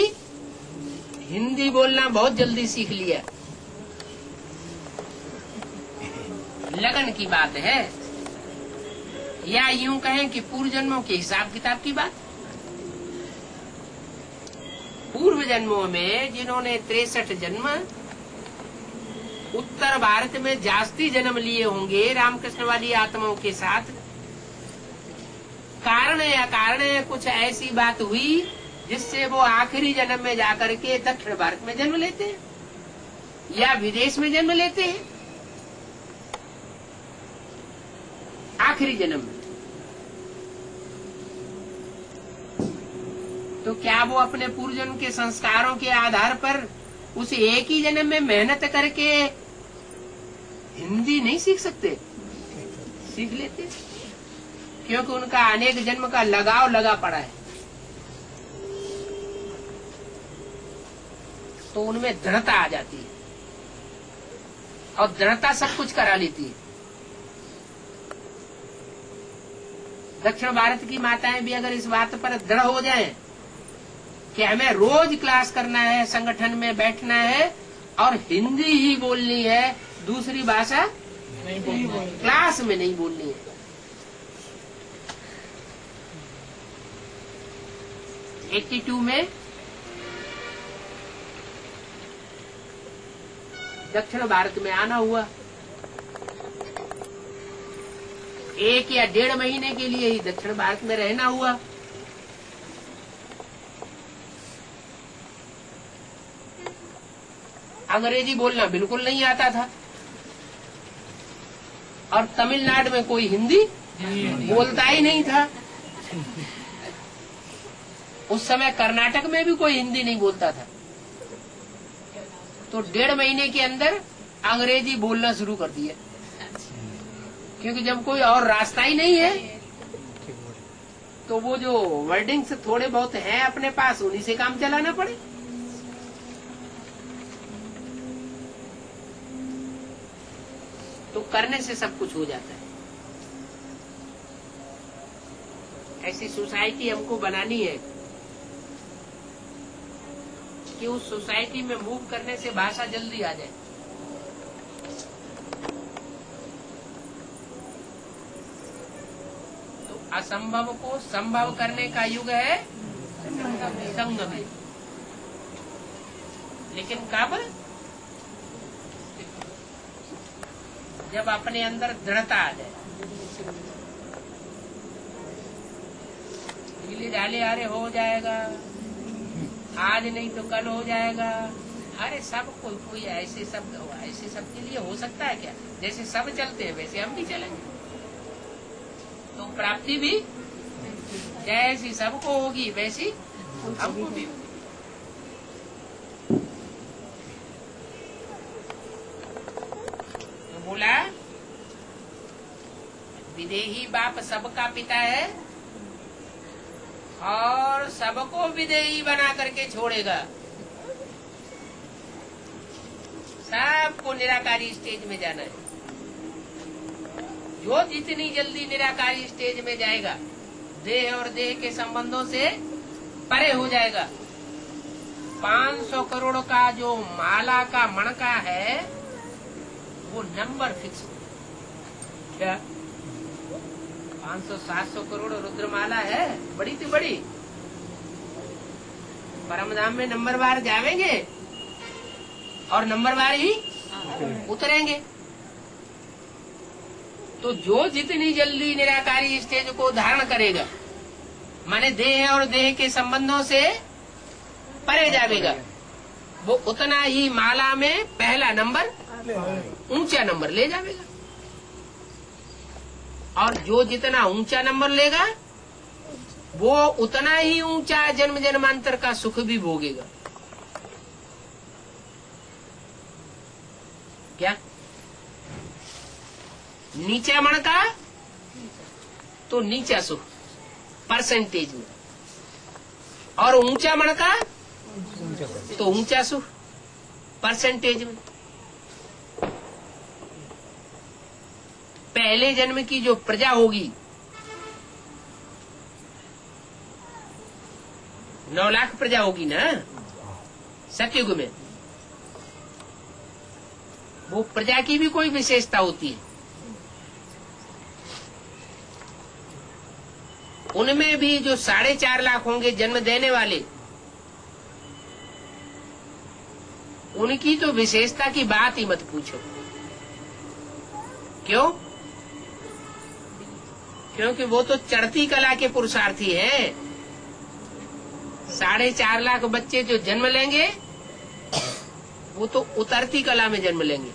हिंदी बोलना बहुत जल्दी सीख लिया। लगन की बात है, या यूं कहें कि पूर्व जन्मों के हिसाब किताब की बात। पूर्व जन्मों में जिन्होंने 63 जन्म उत्तर भारत में जास्ती जन्म लिए होंगे रामकृष्ण वाली आत्माओं के साथ, कारण या कारण कुछ ऐसी बात हुई जिससे वो आखिरी जन्म में जाकर के दक्षिण भारत में जन्म लेते हैं या विदेश में जन्म लेते हैं आखिरी जन्म में। तो क्या वो अपने पूर्व जन्म के संस्कारों के आधार पर उस एक ही जन्म में मेहनत करके हिंदी नहीं सीख सकते? सीख लेते, क्योंकि उनका अनेक जन्म का लगाव लगा पड़ा है। तो उनमें दृढ़ता आ जाती है और दृढ़ता सब कुछ करा लेती है। दक्षिण भारत की माताएं भी अगर इस बात पर दृढ़ हो जाएं कि हमें रोज क्लास करना है, संगठन में बैठना है और हिंदी ही बोलनी है, दूसरी भाषा नहीं बोलनी, क्लास में नहीं बोलनी है। (82) में दक्षिण भारत में आना हुआ। 1 या 1.5 महीने के लिए ही दक्षिण भारत में रहना हुआ। अंग्रेजी बोलना बिल्कुल नहीं आता था और तमिलनाडु में कोई हिंदी बोलता ही नहीं था। उस समय कर्नाटक में भी कोई हिंदी नहीं बोलता था। तो 1.5 महीने के अंदर अंग्रेजी बोलना शुरू कर दिया, क्योंकि जब कोई और रास्ता ही नहीं है तो वो जो वर्डिंग्स थोड़े बहुत हैं अपने पास उन्हीं से काम चलाना पड़े। तो करने से सब कुछ हो जाता है। ऐसी सोसाइटी हमको बनानी है कि उस सोसाइटी में मूव करने से भाषा जल्दी आ जाए। तो असंभव को संभव करने का युग है संगम। लेकिन कब? जब अपने अंदर दृढ़ता आ जाए। ढीले ढाले अरे हो जाएगा, आज नहीं तो कल हो जाएगा। अरे सब कोई ऐसे शब्द के लिए हो सकता है क्या? जैसे सब चलते हैं वैसे हम भी चलेंगे। तो प्राप्ति भी जैसी सबको होगी वैसी हमको भी होगी। तो बोला विदेही बाप सबका पिता है और सबको विदेही बना करके छोड़ेगा। सबको निराकारी स्टेज में जाना है। जो जितनी जल्दी निराकारी स्टेज में जाएगा, देह और देह के संबंधों से परे हो जाएगा। 500 करोड़ का जो माला का मणका है वो नंबर फिक्स हो। क्या 500-700 करोड़ रुद्रमाला है, बड़ी थी बड़ी। परमधाम में नंबरवार जावेंगे और नंबरवार ही उतरेंगे। तो जो जितनी जल्दी निराकारी स्टेज को धारण करेगा, माने देह और देह के संबंधों से परे जावेगा, वो उतना ही माला में पहला नंबर, ऊंचा नंबर ले जावेगा। और जो जितना ऊंचा नंबर लेगा वो उतना ही ऊंचा जन्म जन्मांतर का सुख भी भोगेगा। क्या नीचे मणका तो नीचा सुख परसेंटेज में, और ऊंचा मणका तो ऊंचा सुख परसेंटेज में। पहले जन्म की जो प्रजा होगी 9 लाख प्रजा होगी ना सतयुग में, वो प्रजा की भी कोई विशेषता होती है। उनमें भी जो 4.5 लाख होंगे जन्म देने वाले, उनकी तो विशेषता की बात ही मत पूछो। क्यों? क्योंकि वो तो चढ़ती कला के पुरुषार्थी है। 4.5 लाख बच्चे जो जन्म लेंगे वो तो उतरती कला में जन्म लेंगे।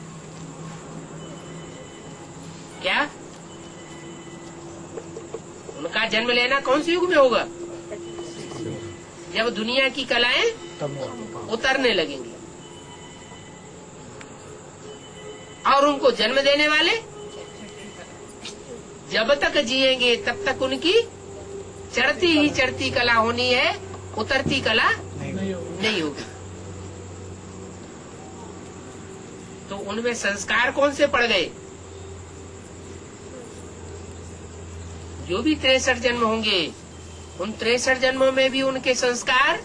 क्या उनका जन्म लेना कौन से युग में होगा? जब दुनिया की कलाएं उतरने लगेंगी। और उनको जन्म देने वाले जब तक जिएंगे तब तक उनकी चढ़ती ही चढ़ती कला होनी है, उतरती कला नहीं होगी। तो उनमें संस्कार कौन से पड़ गए? जो भी 63 जन्म होंगे, उन 63 जन्मों में भी उनके संस्कार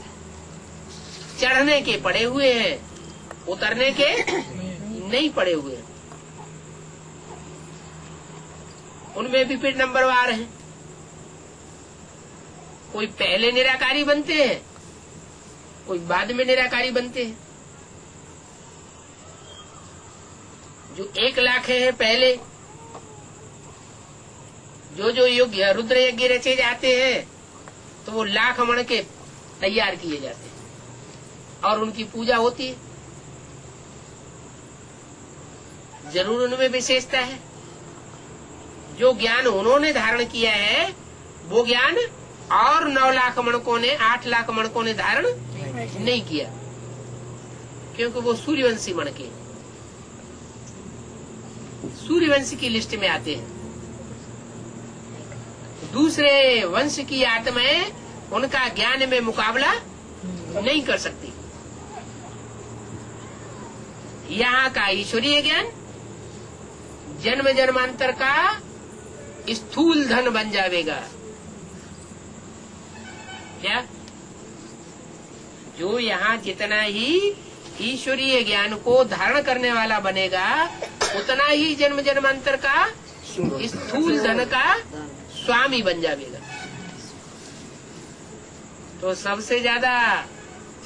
चढ़ने के पड़े हुए हैं, उतरने के नहीं पड़े हुए हैं। उनमें भी फिर नंबरवार हैं। कोई पहले निराकारी बनते हैं, कोई बाद में निराकारी बनते हैं। जो 1 लाख है पहले, जो यज्ञ रुद्र यज्ञ रचे जाते हैं तो वो 1 लाख मण के तैयार किए जाते हैं और उनकी पूजा होती है। जरूर उनमें विशेषता है। जो ज्ञान उन्होंने धारण किया है वो ज्ञान और 9 लाख मणकों ने, 8 लाख मणकों ने धारण नहीं किया, क्योंकि वो सूर्यवंशी मणके सूर्यवंश की लिस्ट में आते हैं। दूसरे वंश की आत्माएं उनका ज्ञान में मुकाबला नहीं कर सकती। यहाँ का ईश्वरीय ज्ञान जन्म जन्मांतर का स्थूल धन बन जाएगा। क्या? जो यहाँ जितना ही ईश्वरीय ज्ञान को धारण करने वाला बनेगा, उतना ही जन्म जन्मांतर का स्थूल धन का स्वामी बन जाएगा। तो सबसे ज्यादा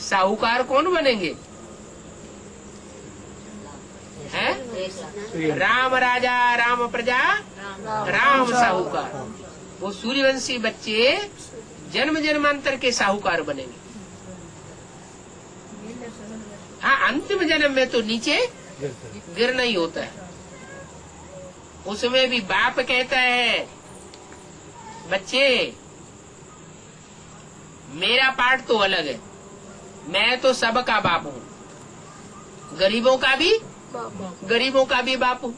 साहूकार कौन बनेंगे? है राम राजा, राम प्रजा, राम साहूकार। वो सूर्यवंशी बच्चे जन्म जन्मांतर के साहूकार बनेंगे। हाँ, अंतिम जन्म में तो नीचे गिरना ही होता है। उसमें भी बाप कहता है, बच्चे मेरा पार्ट तो अलग है, मैं तो सबका बाप हूँ, गरीबों का भी बाप हूँ,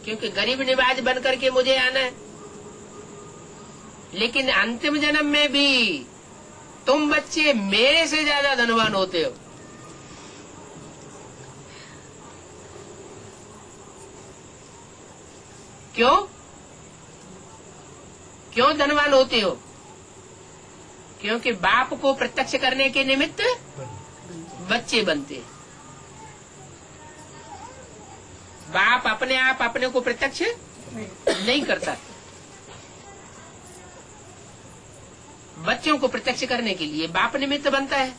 क्योंकि गरीब निवाज बन करके मुझे आना है। लेकिन अंतिम जन्म में भी तुम बच्चे मेरे से ज्यादा धनवान होते हो। क्यों धनवान होते हो? क्योंकि बाप को प्रत्यक्ष करने के निमित्त बच्चे बनते हैं। बाप अपने आप अपने को प्रत्यक्ष नहीं करता, बच्चों को प्रत्यक्ष करने के लिए बाप निमित्त बनता है।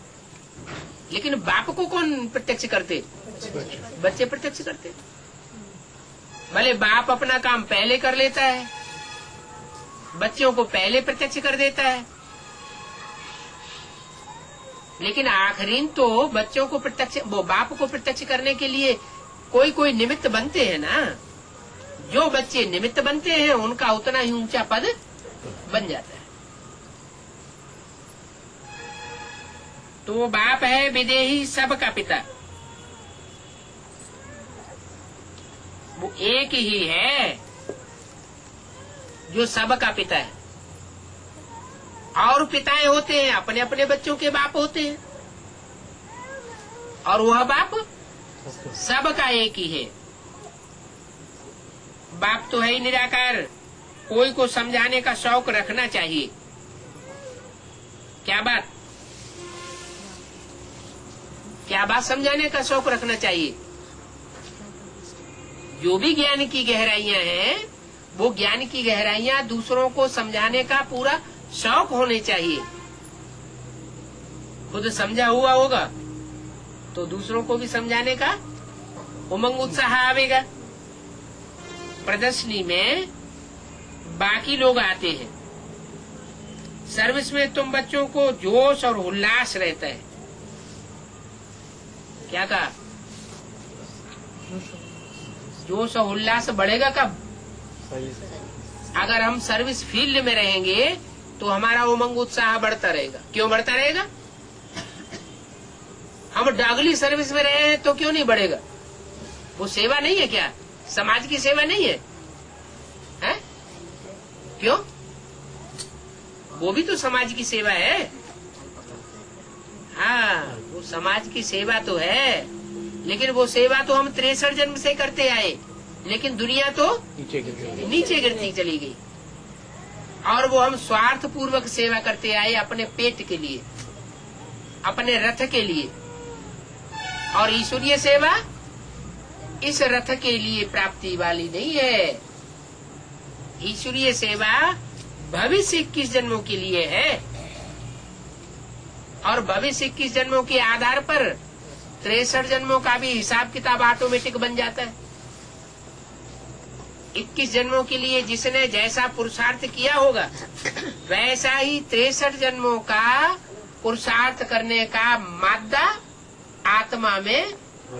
लेकिन बाप को कौन प्रत्यक्ष करते? बच्चे प्रत्यक्ष करते। भले बाप अपना काम पहले कर लेता है, बच्चों को पहले प्रत्यक्ष कर देता है, लेकिन आखिरीन तो बच्चों को प्रत्यक्ष, वो बाप को प्रत्यक्ष करने के लिए कोई निमित्त बनते हैं ना। जो बच्चे निमित्त बनते हैं उनका उतना ही ऊंचा पद बन जाता है। तो वो बाप है विदेही सबका पिता, वो एक ही है जो सबका पिता है। और पिताएं होते हैं, अपने अपने बच्चों के बाप होते हैं, और वह बाप सबका एक ही है। बाप तो है ही निराकार। कोई को समझाने का शौक रखना चाहिए। क्या बात समझाने का शौक रखना चाहिए। जो भी ज्ञान की गहराइयां हैं, वो ज्ञान की गहराइयां दूसरों को समझाने का पूरा शौक होने चाहिए। खुद समझा हुआ होगा तो दूसरों को भी समझाने का उमंग उत्साह आवेगा। प्रदर्शनी में बाकी लोग आते हैं, सर्विस में तुम बच्चों को जोश और उल्लास रहता है। क्या कहा? जोश और उल्लास बढ़ेगा कब? अगर हम सर्विस फील्ड में रहेंगे तो हमारा उमंग उत्साह बढ़ता रहेगा। क्यों बढ़ता रहेगा? हम डागली सर्विस में रहे हैं तो क्यों नहीं बढ़ेगा? वो सेवा नहीं है क्या? समाज की सेवा नहीं है? हैं? क्यों? वो भी तो समाज की सेवा है। हाँ, वो समाज की सेवा तो है, लेकिन वो सेवा तो हम 63 जन्म से करते आए, लेकिन दुनिया तो नीचे गिरती चली गई। और वो हम स्वार्थ पूर्वक सेवा करते आए, अपने पेट के लिए, अपने रथ के लिए। और ईश्वरीय सेवा इस रथ के लिए प्राप्ति वाली नहीं है। ईश्वरीय सेवा भविष्य 21 जन्मों के लिए है, और भविष्य 21 जन्मों के आधार पर 63 जन्मों का भी हिसाब किताब ऑटोमेटिक बन जाता है। 21 जन्मों के लिए जिसने जैसा पुरुषार्थ किया होगा, वैसा ही 63 जन्मों का पुरुषार्थ करने का मादा आत्मा में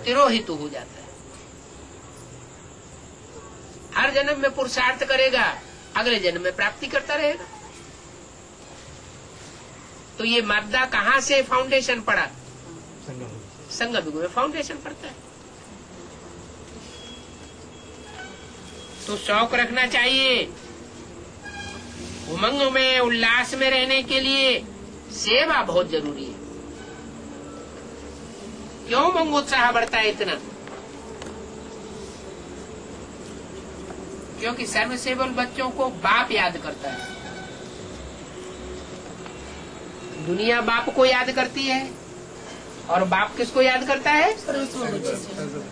तिरोहित हो जाता है। हर जन्म में पुरुषार्थ करेगा, अगले जन्म में प्राप्ति करता रहेगा। तो ये मादा कहाँ से फाउंडेशन पड़ा? संगम युग में फाउंडेशन पड़ता है। तो शौक रखना चाहिए। उमंग में, उल्लास में रहने के लिए सेवा बहुत जरूरी है। क्यों उमंग उत्साह बढ़ता है इतना? क्योंकि सर्वसेवल बच्चों को बाप याद करता है। दुनिया बाप को याद करती है, और बाप किसको याद करता है?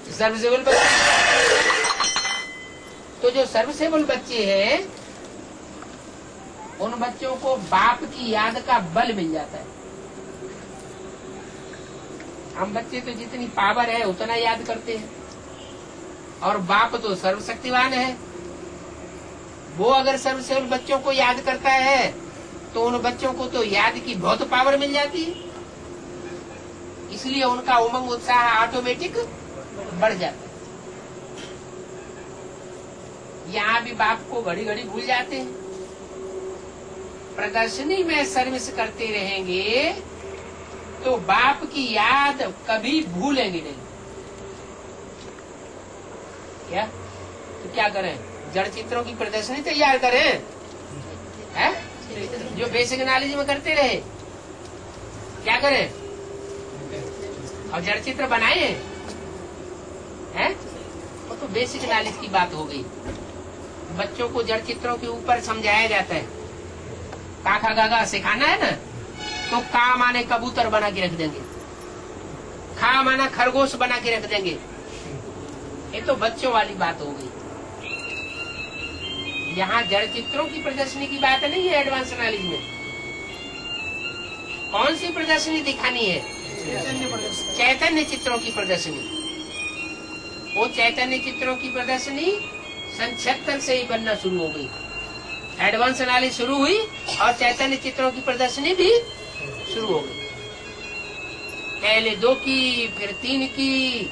सर्वसेवल बच्चे। तो जो सर्वसेवल बच्चे हैं, उन बच्चों को बाप की याद का बल मिल जाता है। हम बच्चे तो जितनी पावर है उतना याद करते हैं, और बाप तो सर्वशक्तिवान है। वो अगर सर्वसेवल बच्चों को याद करता है तो उन बच्चों को तो याद की बहुत पावर मिल जाती है, इसलिए उनका उमंग उत्साह ऑटोमेटिक बढ़ जाता है। यहाँ भी बाप को घड़ी घड़ी भूल जाते हैं। प्रदर्शनी में सर्विस करते रहेंगे तो बाप की याद कभी भूलेंगे नहीं। क्या? तो क्या करें? जड़ चित्रों की प्रदर्शनी तैयार करें, है? जो बेसिक नॉलेज में करते रहे। क्या करें? और जड़ चित्र बनाए हैं? वो तो बेसिक नॉलेज की बात हो गई। बच्चों को जड़ चित्रों के ऊपर समझाया जाता है। काका गागा सिखाना है ना, तो का माने कबूतर बना के रख देंगे, खा माना खरगोश बना के रख देंगे। ये तो बच्चों वाली बात हो गई। यहाँ जड़ चित्रों की प्रदर्शनी की बात नहीं है। एडवांस नॉलेज में कौन सी प्रदर्शनी दिखानी है? चैतन्य चित्रों की प्रदर्शनी। वो चैतन्य चित्रों की प्रदर्शनी सन 76 से ही बनना शुरू हो गई। एडवांस नॉलेज शुरू हुई और चैतन्य चित्रों की प्रदर्शनी भी शुरू हो गई। पहले 2 की, फिर 3 की,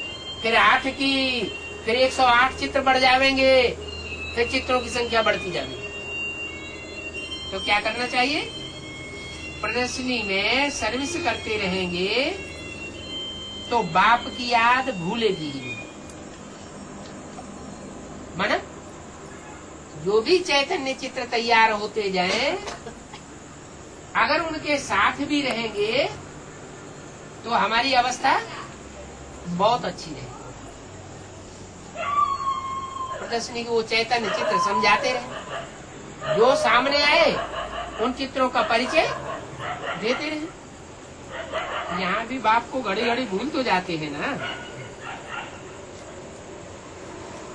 फिर 8 की, फिर 108 चित्र बढ़ जाएंगे, फिर चित्रों की संख्या बढ़ती जाएगी। तो क्या करना चाहिए? प्रदर्शनी में सर्विस करते रहेंगे तो बाप की याद भूलेगी ही नहीं। माना जो भी चैतन्य चित्र तैयार होते जाएं, अगर उनके साथ भी रहेंगे तो हमारी अवस्था बहुत अच्छी रहेगी। प्रदर्शनी को वो चैतन्य चित्र समझाते रहे, जो सामने आए उन चित्रों का परिचय देते रहे। यहाँ भी बाप को घड़ी घड़ी भूल तो जाते हैं ना,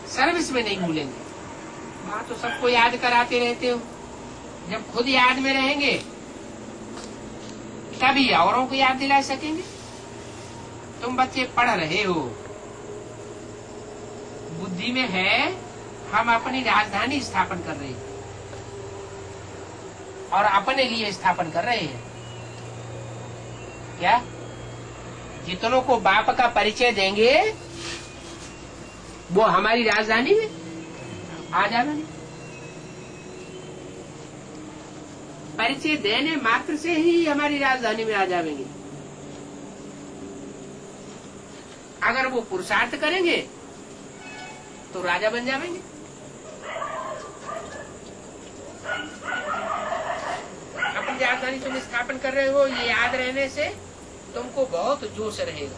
सर्विस में नहीं भूलेंगे। वहाँ तो सबको याद कराते रहते हो। जब खुद याद में रहेंगे तभी औरों को याद दिला सकेंगे। तुम बच्चे पढ़ रहे हो, बुद्धि में है हम अपनी राजधानी स्थापन कर रहे हैं और अपने लिए स्थापन कर रहे हैं। क्या जितनों को बाप का परिचय देंगे वो हमारी राजधानी में आ जाएंगे। परिचय देने मात्र से ही हमारी राजधानी में आ जाएंगे। अगर वो पुरुषार्थ करेंगे तो राजा बन जाएंगे। अपनी राजधानी तुम स्थापन कर रहे हो, ये याद रहने से तुमको बहुत जोश रहेगा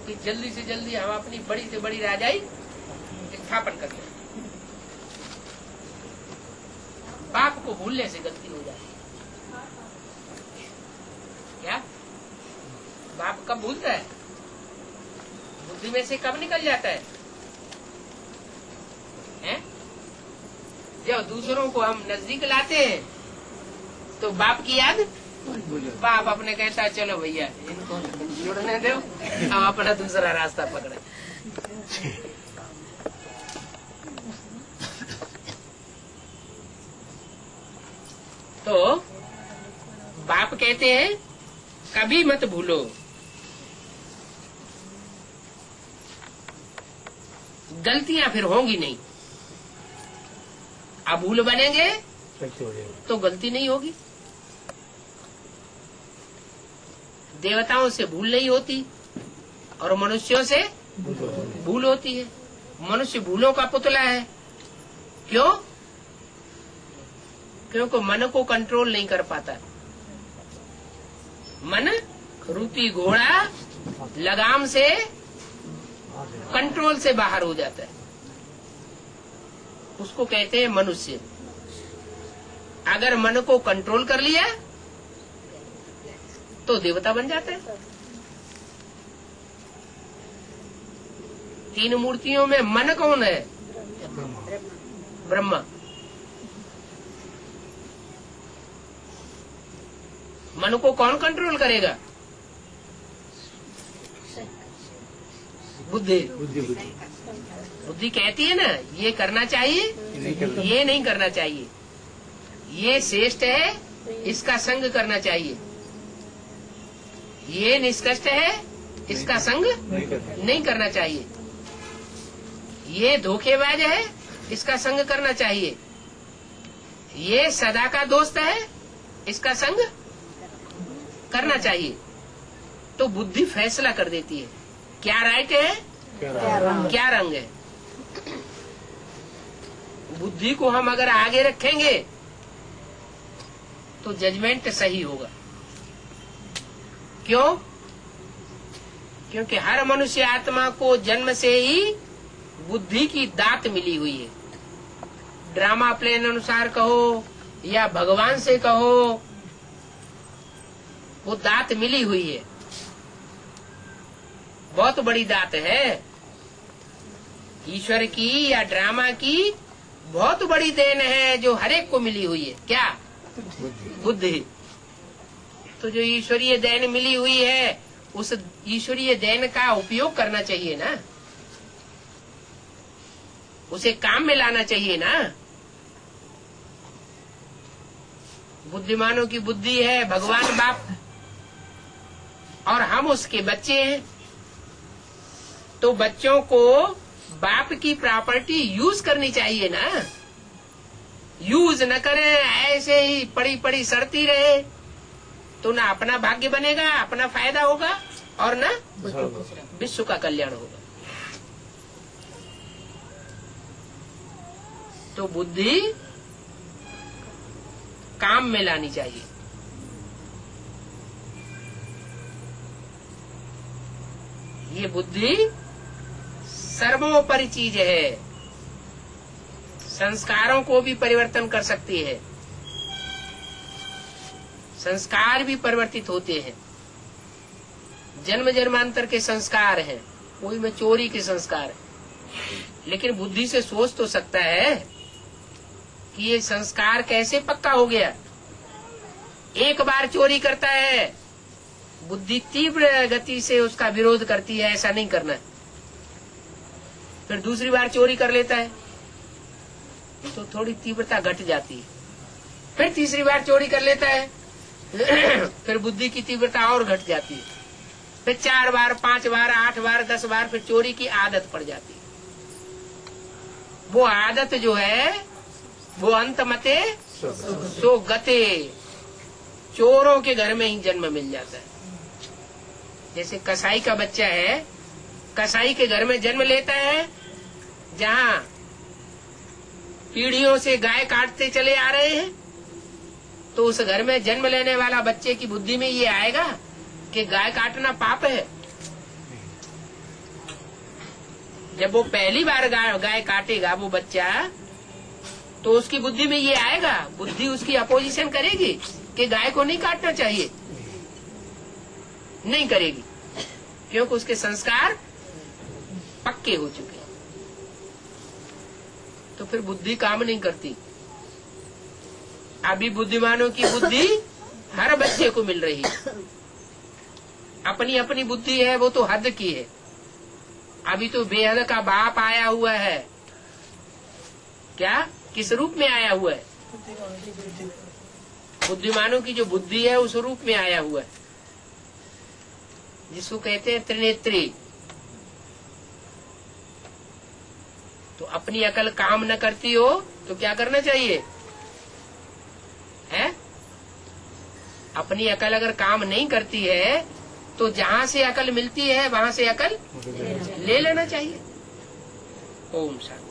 कि जल्दी से जल्दी हम अपनी बड़ी से बड़ी राजाई स्थापन कर लें। बाप को भूलने से गलती हो जाती है। क्या बाप कब भूलता है? बुद्धि में से कब निकल जाता है? हैं? जब दूसरों को हम नजदीक लाते हैं तो बाप की याद, बाप अपने कहता है चलो भैया इनको जुड़ने दो, हम अपना दूसरा रास्ता पकड़े। तो बाप कहते हैं कभी मत भूलो, गलतियां फिर होंगी नहीं। अभूल बनेंगे तो गलती नहीं होगी। देवताओं से भूल नहीं होती और मनुष्यों से भूल होती है। मनुष्य भूलों का पुतला है। क्यों? क्योंकि मन को कंट्रोल नहीं कर पाता। मन रूपी घोड़ा लगाम से कंट्रोल से बाहर हो जाता है, उसको कहते हैं मनुष्य। अगर मन को कंट्रोल कर लिया तो देवता बन जाता है। तीन मूर्तियों में मन कौन है? ब्रह्मा। मन को कौन कंट्रोल करेगा? बुद्धि। बुद्धि कहती है ना ये करना चाहिए, ये नहीं करना चाहिए, ये श्रेष्ठ है, इसका संग करना चाहिए, ये निष्कष्ट है, इसका संग नहीं करना चाहिए, ये धोखेबाज है, इसका संग करना चाहिए, ये सदा का दोस्त है, इसका संग करना चाहिए। तो बुद्धि फैसला कर देती है क्या राइट है, क्या रंग है। बुद्धि को हम अगर आगे रखेंगे तो जजमेंट सही होगा। क्यों? क्योंकि हर मनुष्य आत्मा को जन्म से ही बुद्धि की दात मिली हुई है। ड्रामा प्लेन अनुसार कहो या भगवान से कहो, वो दात मिली हुई है। बहुत बड़ी दात है ईश्वर की या ड्रामा की, बहुत बड़ी देन है जो हर एक को मिली हुई है। क्या? बुद्धि। तो जो ईश्वरीय देन मिली हुई है उस ईश्वरीय देन का उपयोग करना चाहिए ना, उसे काम में लाना चाहिए ना। बुद्धिमानों की बुद्धि है भगवान बाप और हम उसके बच्चे हैं। तो बच्चों को बाप की प्रॉपर्टी यूज करनी चाहिए ना। यूज न करें, ऐसे ही पड़ी पड़ी सड़ती रहे तो ना अपना भाग्य बनेगा, अपना फायदा होगा और ना विश्व का कल्याण होगा। तो बुद्धि काम में लानी चाहिए। ये बुद्धि सर्वोपरि चीज है, संस्कारों को भी परिवर्तन कर सकती है। संस्कार भी परिवर्तित होते हैं, जन्म जन्मांतर के संस्कार हैं, कोई में चोरी के संस्कार है, लेकिन बुद्धि से सोच तो सकता है कि ये संस्कार कैसे पक्का हो गया। एक बार चोरी करता है, बुद्धि तीव्र गति से उसका विरोध करती है, ऐसा नहीं करना है। फिर दूसरी बार चोरी कर लेता है तो थोड़ी तीव्रता घट जाती है। फिर तीसरी बार चोरी कर लेता है फिर बुद्धि की तीव्रता और घट जाती है। फिर 4 बार, 5 बार, 8 बार, 10 बार फिर चोरी की आदत पड़ जाती है। वो आदत जो है वो अंत मते सो गते, चोरों के घर में ही जन्म मिल जाता है। जैसे कसाई का बच्चा है, कसाई के घर में जन्म लेता है, जहाँ पीढ़ियों से गाय काटते चले आ रहे हैं, तो उस घर में जन्म लेने वाला बच्चे की बुद्धि में ये आएगा कि गाय काटना पाप है। जब वो पहली बार गाय काटेगा वो बच्चा, तो उसकी बुद्धि में ये आएगा, बुद्धि उसकी अपोजिशन करेगी कि गाय को नहीं काटना चाहिए, नहीं करेगी, क्योंकि उसके संस्कार पक्के हो चुके हैं। तो फिर बुद्धि काम नहीं करती। अभी बुद्धिमानों की बुद्धि हर बच्चे को मिल रही है, अपनी अपनी बुद्धि है, वो तो हद की है। अभी तो बेहद का बाप आया हुआ है। क्या, किस रूप में आया हुआ है? बुद्धिमानों की जो बुद्धि है उस रूप में आया हुआ है, जिसको कहते हैं त्रिनेत्री। तो अपनी अकल काम न करती हो तो क्या करना चाहिए है? अपनी अकल अगर काम नहीं करती है तो जहाँ से अकल मिलती है वहाँ से अकल ले लेना चाहिए। ओम शांति।